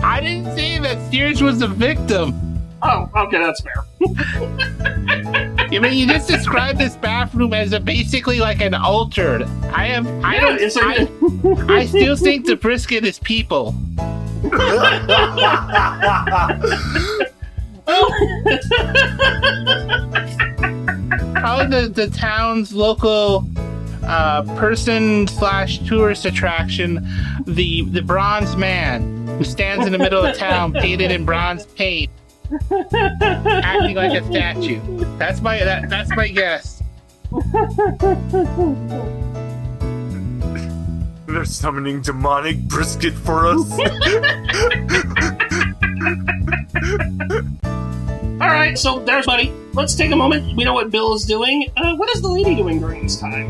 I didn't say that Sears was the victim. Oh, okay, that's fair. I mean, you just described this bathroom as basically like an altar. I still think the brisket is people. Probably the town's local person/tourist attraction, the bronze man who stands in the middle of town, painted in bronze paint, acting like a statue. That's my guess. They're summoning demonic brisket for us. Alright, so there's Buddy. Let's take a moment. We know what Bill is doing. What is the lady doing during this time?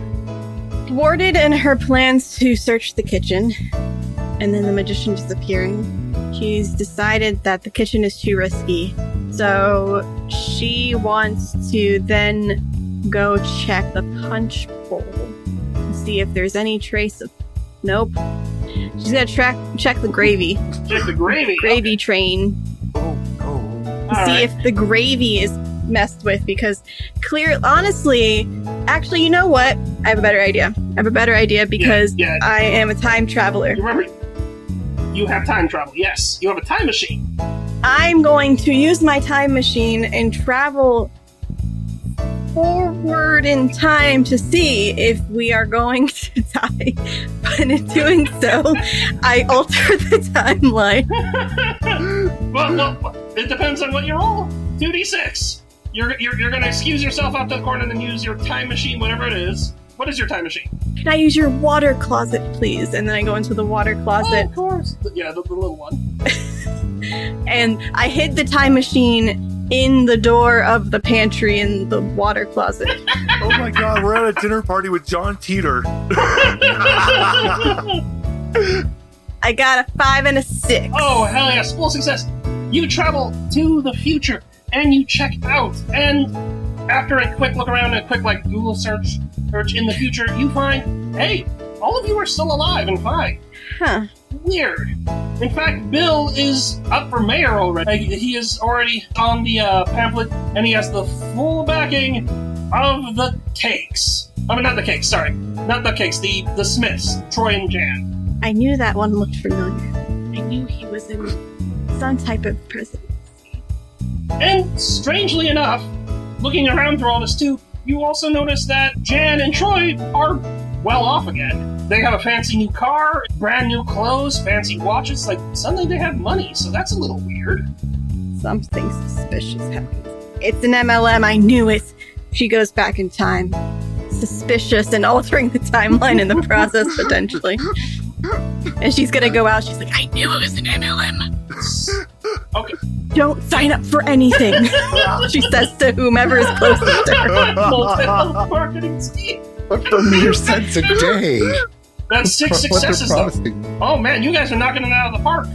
Thwarted in her plans to search the kitchen, and then the magician disappearing, she's decided that the kitchen is too risky. So she wants to then go check the punch bowl to see if there's any trace of... Nope. She's gonna check the gravy. Check the gravy? Gravy train. See if the gravy is messed with, because actually, you know what? I have a better idea. Because I am a time traveler. Remember, you have time travel. Yes, you have a time machine. I'm going to use my time machine and travel forward in time to see if we are going to die. But in doing so, I alter the timeline. Well, it depends on what you roll. 2d6. You're gonna excuse yourself out to the corner and then use your time machine, whatever it is. What is your time machine? Can I use your water closet, please? And then I go into the water closet. Oh, of course. Yeah, the little one. And I hid the time machine in the door of the pantry in the water closet. Oh my god, we're at a dinner party with John Teeter. I got a 5 and a 6. Oh, hell yes. Full success. You travel to the future and you check out. And after a quick look around and a quick Google search in the future, you find, hey, all of you are still alive and fine. Huh. Weird. In fact, Bill is up for mayor already. He is already on the pamphlet, and he has the full backing of the Cakes. I mean, not the Cakes, sorry. Not the Cakes, the Smiths, Troy and Jan. I knew that one looked familiar. I knew he was in some type of presidency. And strangely enough, looking around through all this too, you also notice that Jan and Troy are well off again. They have a fancy new car, brand new clothes, fancy watches. Suddenly they have money, so that's a little weird. Something suspicious happens. It's an MLM, I knew it. She goes back in time. Suspicious and altering the timeline in the process, potentially. And she's gonna go out, she's like, I knew it was an MLM. Okay. Don't sign up for anything, she says to whomever is closest to her. Multi-level marketing scheme. What for mere cents a day? That's 6 successes, though. Oh man, you guys are knocking it out of the park.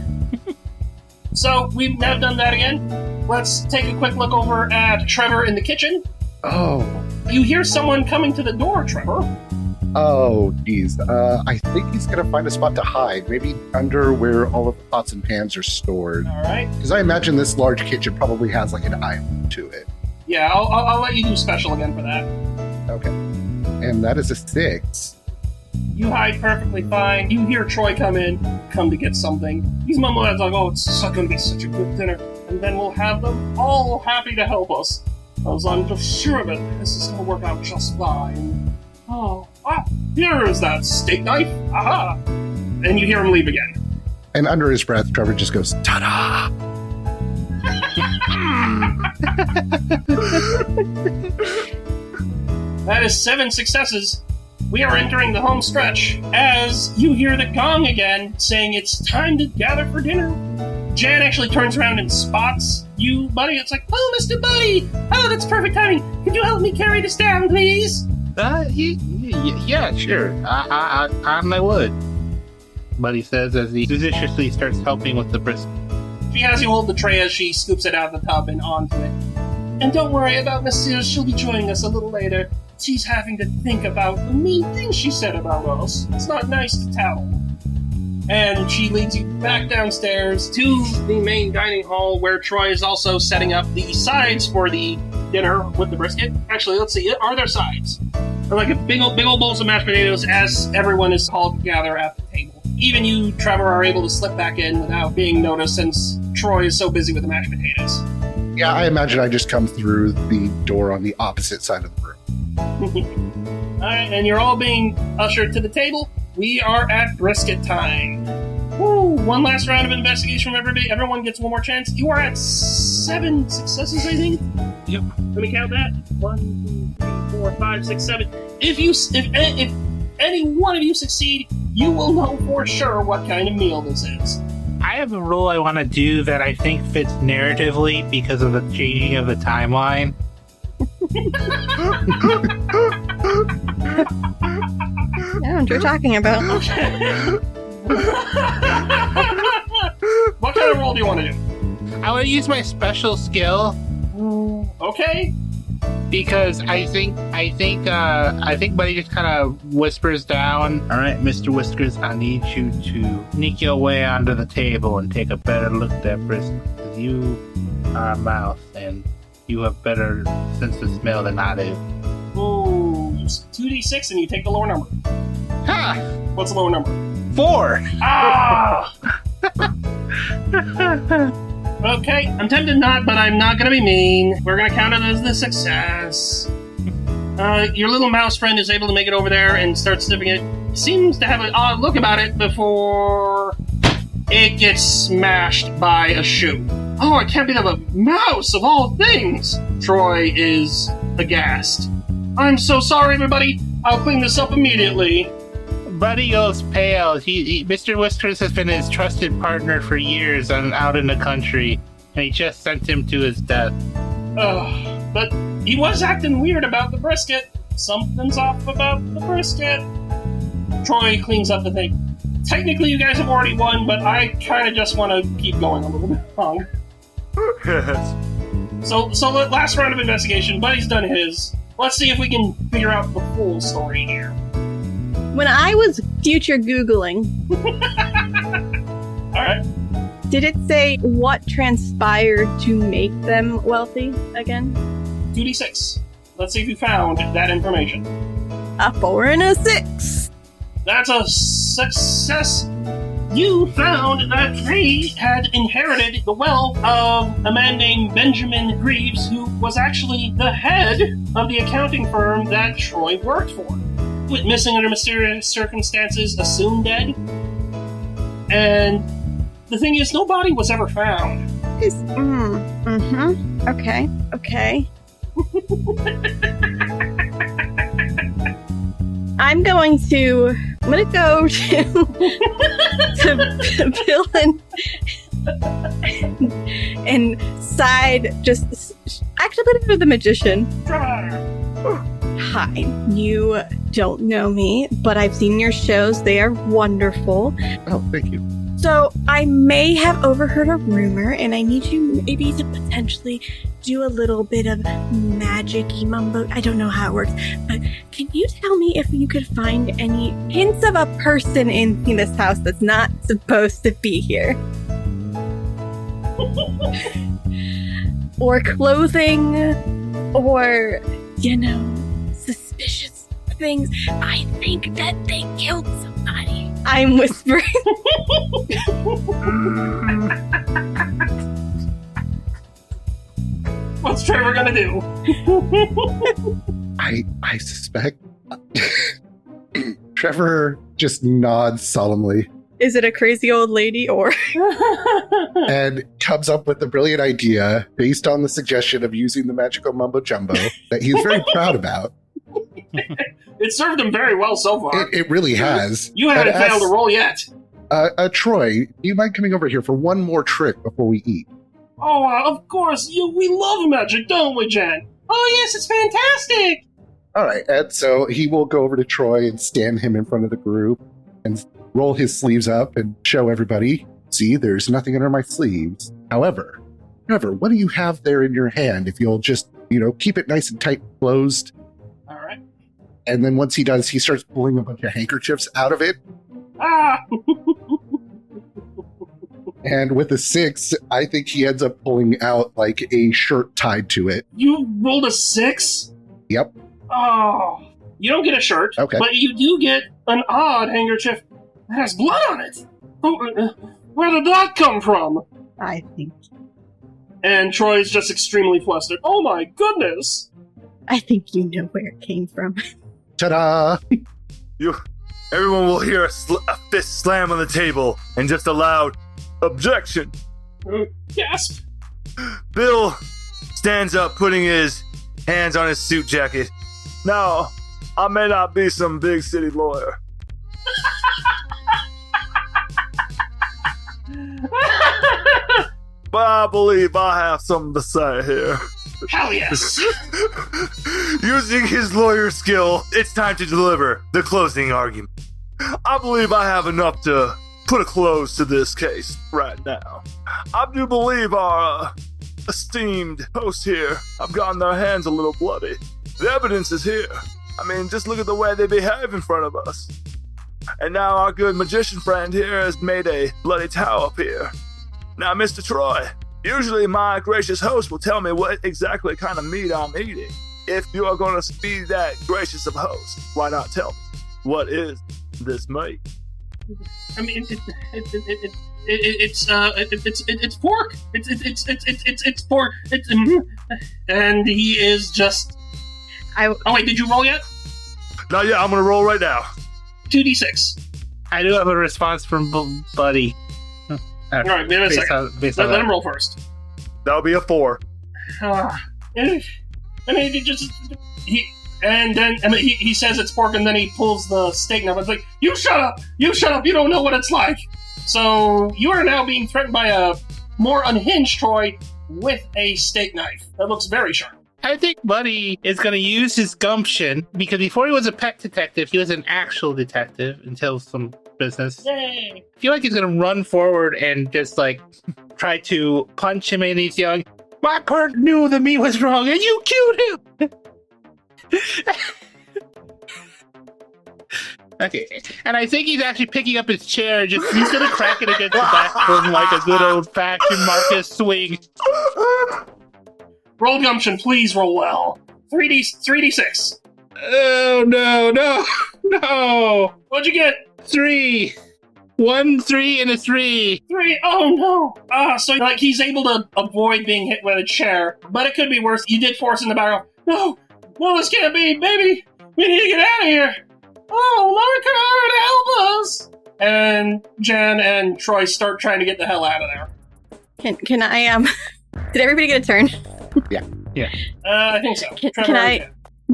So, we've now done that again. Let's take a quick look over at Trevor in the kitchen. Oh. You hear someone coming to the door, Trevor. Oh, geez. I think he's going to find a spot to hide. Maybe under where all of the pots and pans are stored. All right. Because I imagine this large kitchen probably has an island to it. Yeah, I'll let you do special again for that. Okay. And that is a 6. You hide perfectly fine. You hear Troy come to get something. He's mumbling oh, it's going to be such a good dinner. And then we'll have them all happy to help us. Because I'm just sure of it. This is going to work out just fine. Here is that steak knife. Aha! And you hear him leave again. And under his breath, Trevor just goes, ta-da! That is 7 successes. We are entering the home stretch as you hear the gong again saying it's time to gather for dinner. Jan actually turns around and spots you, Buddy. It's like, oh, Mr. Buddy! Oh, that's perfect timing. Could you help me carry this down, please? Yeah, sure. I would. Buddy says as he judiciously starts helping with the brisket. She has you hold the tray as she scoops it out of the tub and onto it. And don't worry about Miss Sears, she'll be joining us a little later. She's having to think about the mean things she said about us. It's not nice to tell. And she leads you back downstairs to the main dining hall where Troy is also setting up the sides for the dinner with the brisket. Actually, let's see, are there sides? They're like a big old bowls of mashed potatoes as everyone is called to gather at the table. Even you, Trevor, are able to slip back in without being noticed since Troy is so busy with the mashed potatoes. Yeah, I imagine I just come through the door on the opposite side of the room. Alright, and you're all being ushered to the table. We are at brisket time. Woo! One last round of investigation from everybody. Everyone gets one more chance. You are at 7 successes, I think. Yep. Let me count that. 1, 2, 3, 4, 5, 6, 7. If any one of you succeed, you will know for sure what kind of meal this is. I have a rule I want to do that I think fits narratively because of the changing of the timeline. I know what you're talking about. What kind of roll do you want to do? I want to use my special skill Okay. because I think Buddy just kind of whispers down. All right, Mr. Whiskers, I need you to sneak your way onto the table and take a better look at that brisket. Because you are a mouse and you have better sense of smell than I do. Ooh, use 2d6 and you take the lower number. Ha! What's the lower number? 4! Ah! Okay, I'm tempted not, but I'm not gonna be mean. We're gonna count it as the success. Your little mouse friend is able to make it over there and start sniffing it. Seems to have an odd look about it before it gets smashed by a shoe. Oh, it can't be the mouse of all things! Troy is aghast. I'm so sorry, everybody. I'll clean this up immediately. Buddy goes pale. Mr. Whiskers has been his trusted partner for years out in the country, and he just sent him to his death. But he was acting weird about the brisket. Something's off about the brisket. Troy cleans up the thing. Technically, you guys have already won, but I kind of just want to keep going a little bit long. Yes. So last round of investigation. Buddy's done his. Let's see if we can figure out the full story here. When I was future Googling, Alright. did it say what transpired to make them wealthy again? 2d6. Let's see if you found that information. A 4 and a 6. That's a success. You found that they had inherited the wealth of a man named Benjamin Greaves, who was actually the head of the accounting firm that Troy worked for. Went missing under mysterious circumstances, assumed dead. And the thing is, no body was ever found. Okay. I'm gonna go to Bill and side just actually put it to the magician. Hi, you don't know me, but I've seen your shows. They are wonderful. Oh, thank you. So I may have overheard a rumor, and I need you maybe to potentially do a little bit of magic-y mumbo. I don't know how it works, but can you tell me if you could find any hints of a person in this house that's not supposed to be here? Or clothing, or, suspicious things. I think that they killed somebody. I'm whispering. What's Trevor gonna do? I suspect Trevor just nods solemnly Is it a crazy old lady or? and comes up with a brilliant idea based on the suggestion of using the magical mumbo jumbo that he's very proud about. It served him very well so far. It really has. You haven't failed a roll yet. Troy, do you mind coming over here for one more trick before we eat? Oh, of course. We love magic, don't we, Jen? Oh, yes, it's fantastic. All right, and so he will go over to Troy and stand him in front of the group and roll his sleeves up and show everybody, see, there's nothing under my sleeves. However, Trevor, what do you have there in your hand if you'll just, keep it nice and tight closed? All right. And then once he does, he starts pulling a bunch of handkerchiefs out of it. Ah! And with a 6, I think he ends up pulling out like a shirt tied to it. You rolled a 6? Yep. Oh. You don't get a shirt, okay, but you do get an odd handkerchief that has blood on it. Oh, where did that come from? I think. And Troy's just extremely flustered. Oh my goodness! I think you know where it came from. Ta-da! Everyone will hear a fist slam on the table and just a loud objection. Gasp! Bill stands up, putting his hands on his suit jacket. Now, I may not be some big city lawyer, but I believe I have something to say here. Hell yes! Using his lawyer skill, it's time to deliver the closing argument. I believe I have enough to put a close to this case right now. I do believe our esteemed hosts here have gotten their hands a little bloody. The evidence is here. I mean, just look at the way they behave in front of us. And now our good magician friend here has made a bloody towel up here. Now, Mr. Troy, usually my gracious host will tell me what exactly kind of meat I'm eating. If you are going to be that gracious of host, why not tell me, what is this meat? I mean, it's pork. It's pork. And he is just. Oh wait, did you roll yet? Not yet. I'm gonna roll right now. 2d6. I do have a response from Buddy. All right, wait a second. Let him roll first. That'll be a 4. He says it's pork, and then he pulls the steak knife. It's like, you shut up! You shut up! You don't know what it's like. So you are now being threatened by a more unhinged Troy with a steak knife that looks very sharp. I think Buddy is going to use his gumption, because before he was a pet detective, he was an actual detective until some business. Yay! I feel like he's going to run forward and just, try to punch him, and he's yelling, my partner knew the meat was wrong, and you killed him! Okay, and I think he's actually picking up his chair, he's going to crack it against the backbone like a good old-fashioned Marcus swing. Roll gumption, please roll well. 3d6. Oh, no. What'd you get? 3. 1, 3, and a 3. 3. Oh no. So he's able to avoid being hit with a chair, but it could be worse. You did force in the barrel. No, this can't be, baby. We need to get out of here. Oh, Lord, help us! And Jan and Troy start trying to get the hell out of there. Can I did everybody get a turn? Yeah. I think so. Can I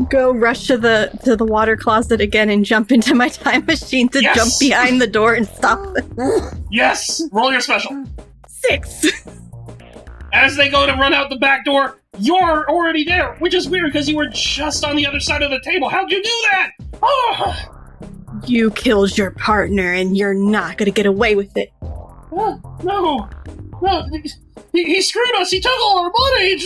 go rush to the water closet again and jump into my time machine to jump behind the door and stop them? Yes! Roll your special. 6. As they go to run out the back door, you're already there, which is weird because you were just on the other side of the table. How'd you do that? Oh! You killed your partner and you're not gonna get away with it. No. He screwed us. He took all our money.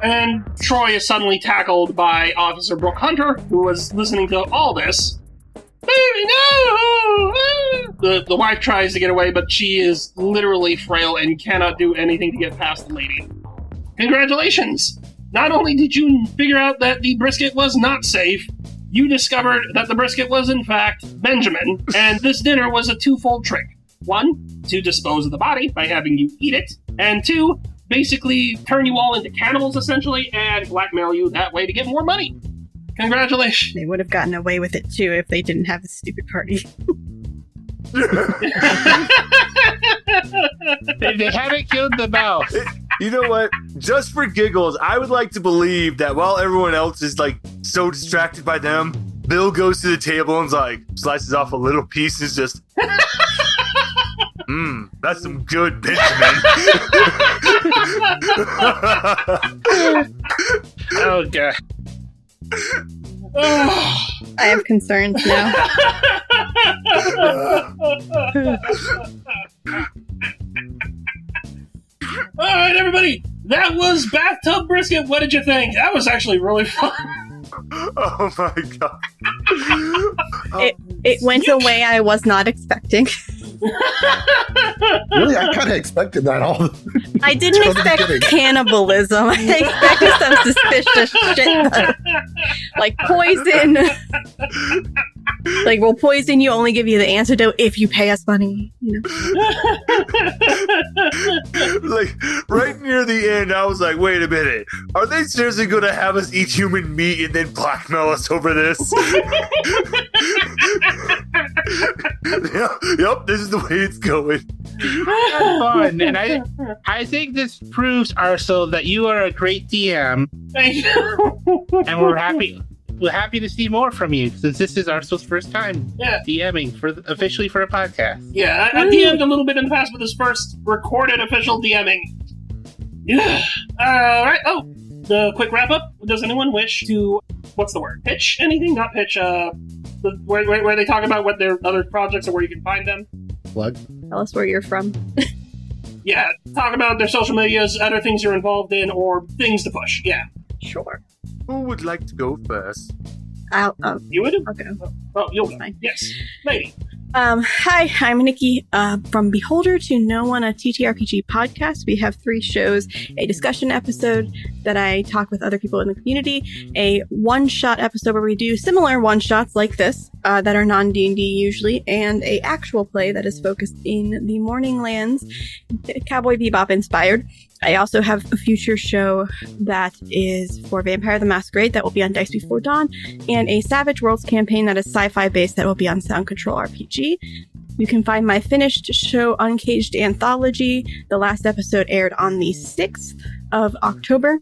And Troy is suddenly tackled by Officer Brooke Hunter, who was listening to all this. Baby, no! The wife tries to get away, but she is literally frail and cannot do anything to get past the lady. Congratulations! Not only did you figure out that the brisket was not safe, you discovered that the brisket was in fact Benjamin, and this dinner was a twofold trick. 1, to dispose of the body by having you eat it, and 2, basically turn you all into cannibals essentially and blackmail you that way to get more money. Congratulations. They would have gotten away with it too if they didn't have the stupid party. They haven't killed the mouse. You know what? Just for giggles, I would like to believe that while everyone else is like so distracted by them, Bill goes to the table and's like slices off a little piece. Is just, that's some good Benjamin. Oh god. I have concerns now. All right, everybody. That was Bathtub Brisket. What did you think? That was actually really fun. Oh my god. It went a way I was not expecting. Really, I kind of expected that all. I didn't From the expect beginning. cannibalism. I expected some suspicious shit. Like poison. Like, we'll poison you, only give you the antidote if you pay us money. You know? Like, right near the end, I was like, wait a minute. Are they seriously going to have us eat human meat and then blackmail us over this? Yep, this is the way it's going. Fun, and I think this proves, Arso, that you are a great DM, Thank you. and we're happy to see more from you, since this is Arso's first time DMing officially for a podcast. Yeah, I DM'd a little bit in the past with his first recorded official DMing. Yeah. All right. Oh, the quick wrap up. Does anyone wish to, what's the word? Pitch anything? Not pitch. Where they talk about what their other projects or where you can find them. Plug. Tell us where you're from. Yeah, talk about their social medias, other things you're involved in, or things to push. Yeah. Sure. Who would like to go first? You would? Okay. Oh, you'll go. Fine. Yes. Lady. Hi, I'm Nikki from Beholder to No One, a TTRPG podcast. We have 3 shows, a discussion episode that I talk with other people in the community, a one-shot episode where we do similar one-shots like this that are non-D&D usually, and a actual play that is focused in the Morning Lands, Cowboy Bebop inspired. I also have a future show that is for Vampire the Masquerade that will be on Dice Before Dawn, and a Savage Worlds campaign that is sci-fi based that will be on Sound Control RPG. You can find my finished show, Uncaged Anthology. The last episode aired on the 6th of October,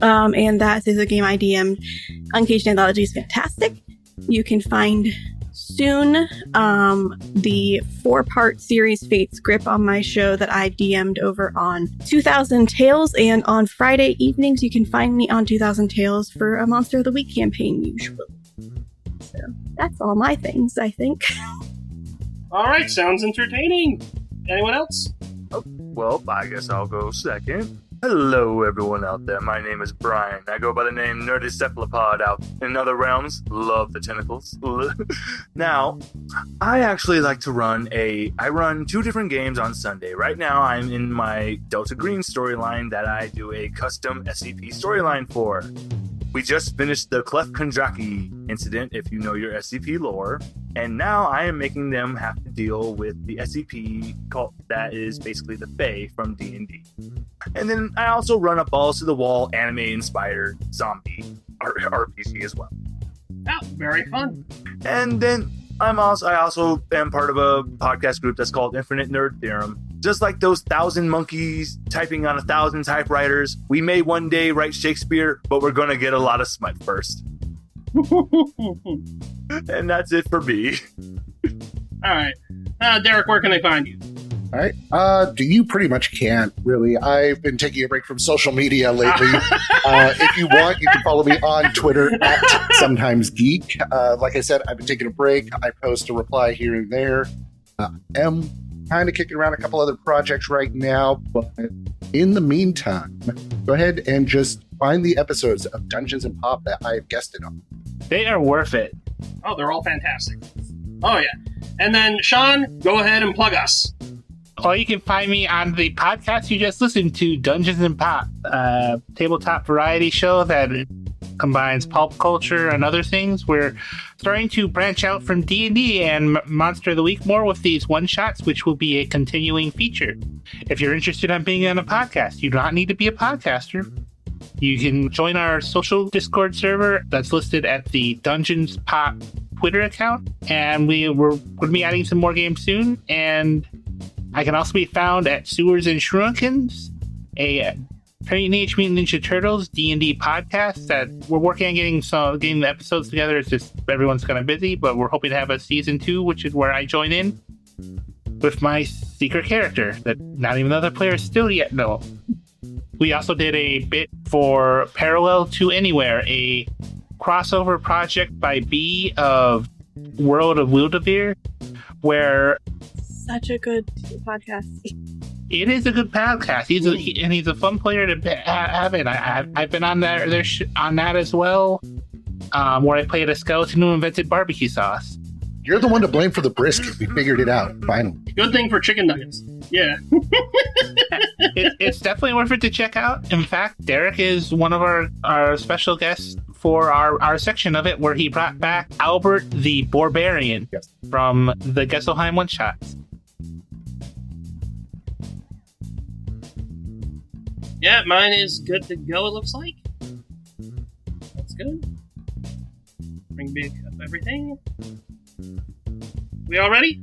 and that is a game I DM'd. Uncaged Anthology is fantastic. You can find soon the 4-part series Fate's Grip on my show that I DM'd over on 2000 Tales, and on Friday evenings you can find me on 2000 Tales for a Monster of the Week campaign usually. So that's all my things, I think. All right, sounds entertaining. Anyone else? Well, I guess I'll go second. Hello, everyone out there. My name is Brian. I go by the name Nerdycephalopod out in other realms. Love the tentacles. Now, I actually like to run I run 2 different games on Sunday. Right now, I'm in my Delta Green storyline that I do a custom SCP storyline for. We just finished the Clef Kondraki incident, if you know your SCP lore, and now I am making them have to deal with the SCP cult that is basically the Fae from D&D. And then I also run a balls to the wall anime-inspired zombie RPG as well. Oh, very fun. And then I also am part of a podcast group that's called Infinite Nerd Theorem. Just like those 1,000 monkeys typing on 1,000 typewriters, we may one day write Shakespeare, but we're going to get a lot of smut first. And that's it for me. All right. Derek, where can they find you? All right. You pretty much can't, really. I've been taking a break from social media lately. If you want, you can follow me on Twitter at sometimesgeek. Like I said, I've been taking a break. I post a reply here and there. Am kind of kicking around a couple other projects right now, but in the meantime, go ahead and just find the episodes of Dungeons and Pop that I've guested on. They are worth it. Oh, they're all fantastic. Oh, yeah. And then, Sean, go ahead and plug us. Or you can find me on the podcast you just listened to, Dungeons and Pop, a tabletop variety show that combines pulp culture and other things. We're starting to branch out from D&D and Monster of the Week more with these one-shots, which will be a continuing feature. If you're interested in being on a podcast, you do not need to be a podcaster. You can join our social Discord server that's listed at the Dungeons Pop Twitter account, and we're going to be adding some more games soon, and I can also be found at Sewers and Shurikens, a Teenage Mutant Ninja Turtles D&D podcast that we're working on getting the episodes together. It's just everyone's kind of busy, but we're hoping to have a season 2, which is where I join in with my secret character that not even the other players still yet know. We also did a bit for Parallel to Anywhere, a crossover project by B of World of Wildevere, where Such a good podcast. it is a good podcast. He's a fun player to have in. I've been on on that as well, where I played a skeleton who invented barbecue sauce. You're the one to blame for the brisket. We figured it out, finally. Good thing for chicken nuggets. Yeah. It's definitely worth it to check out. In fact, Derek is one of our special guests for our section of it, where he brought back Albert the Barbarian from the Gestalheim one-shots. Yeah, mine is good to go, it looks like. That's good. Bring back up everything. We all ready?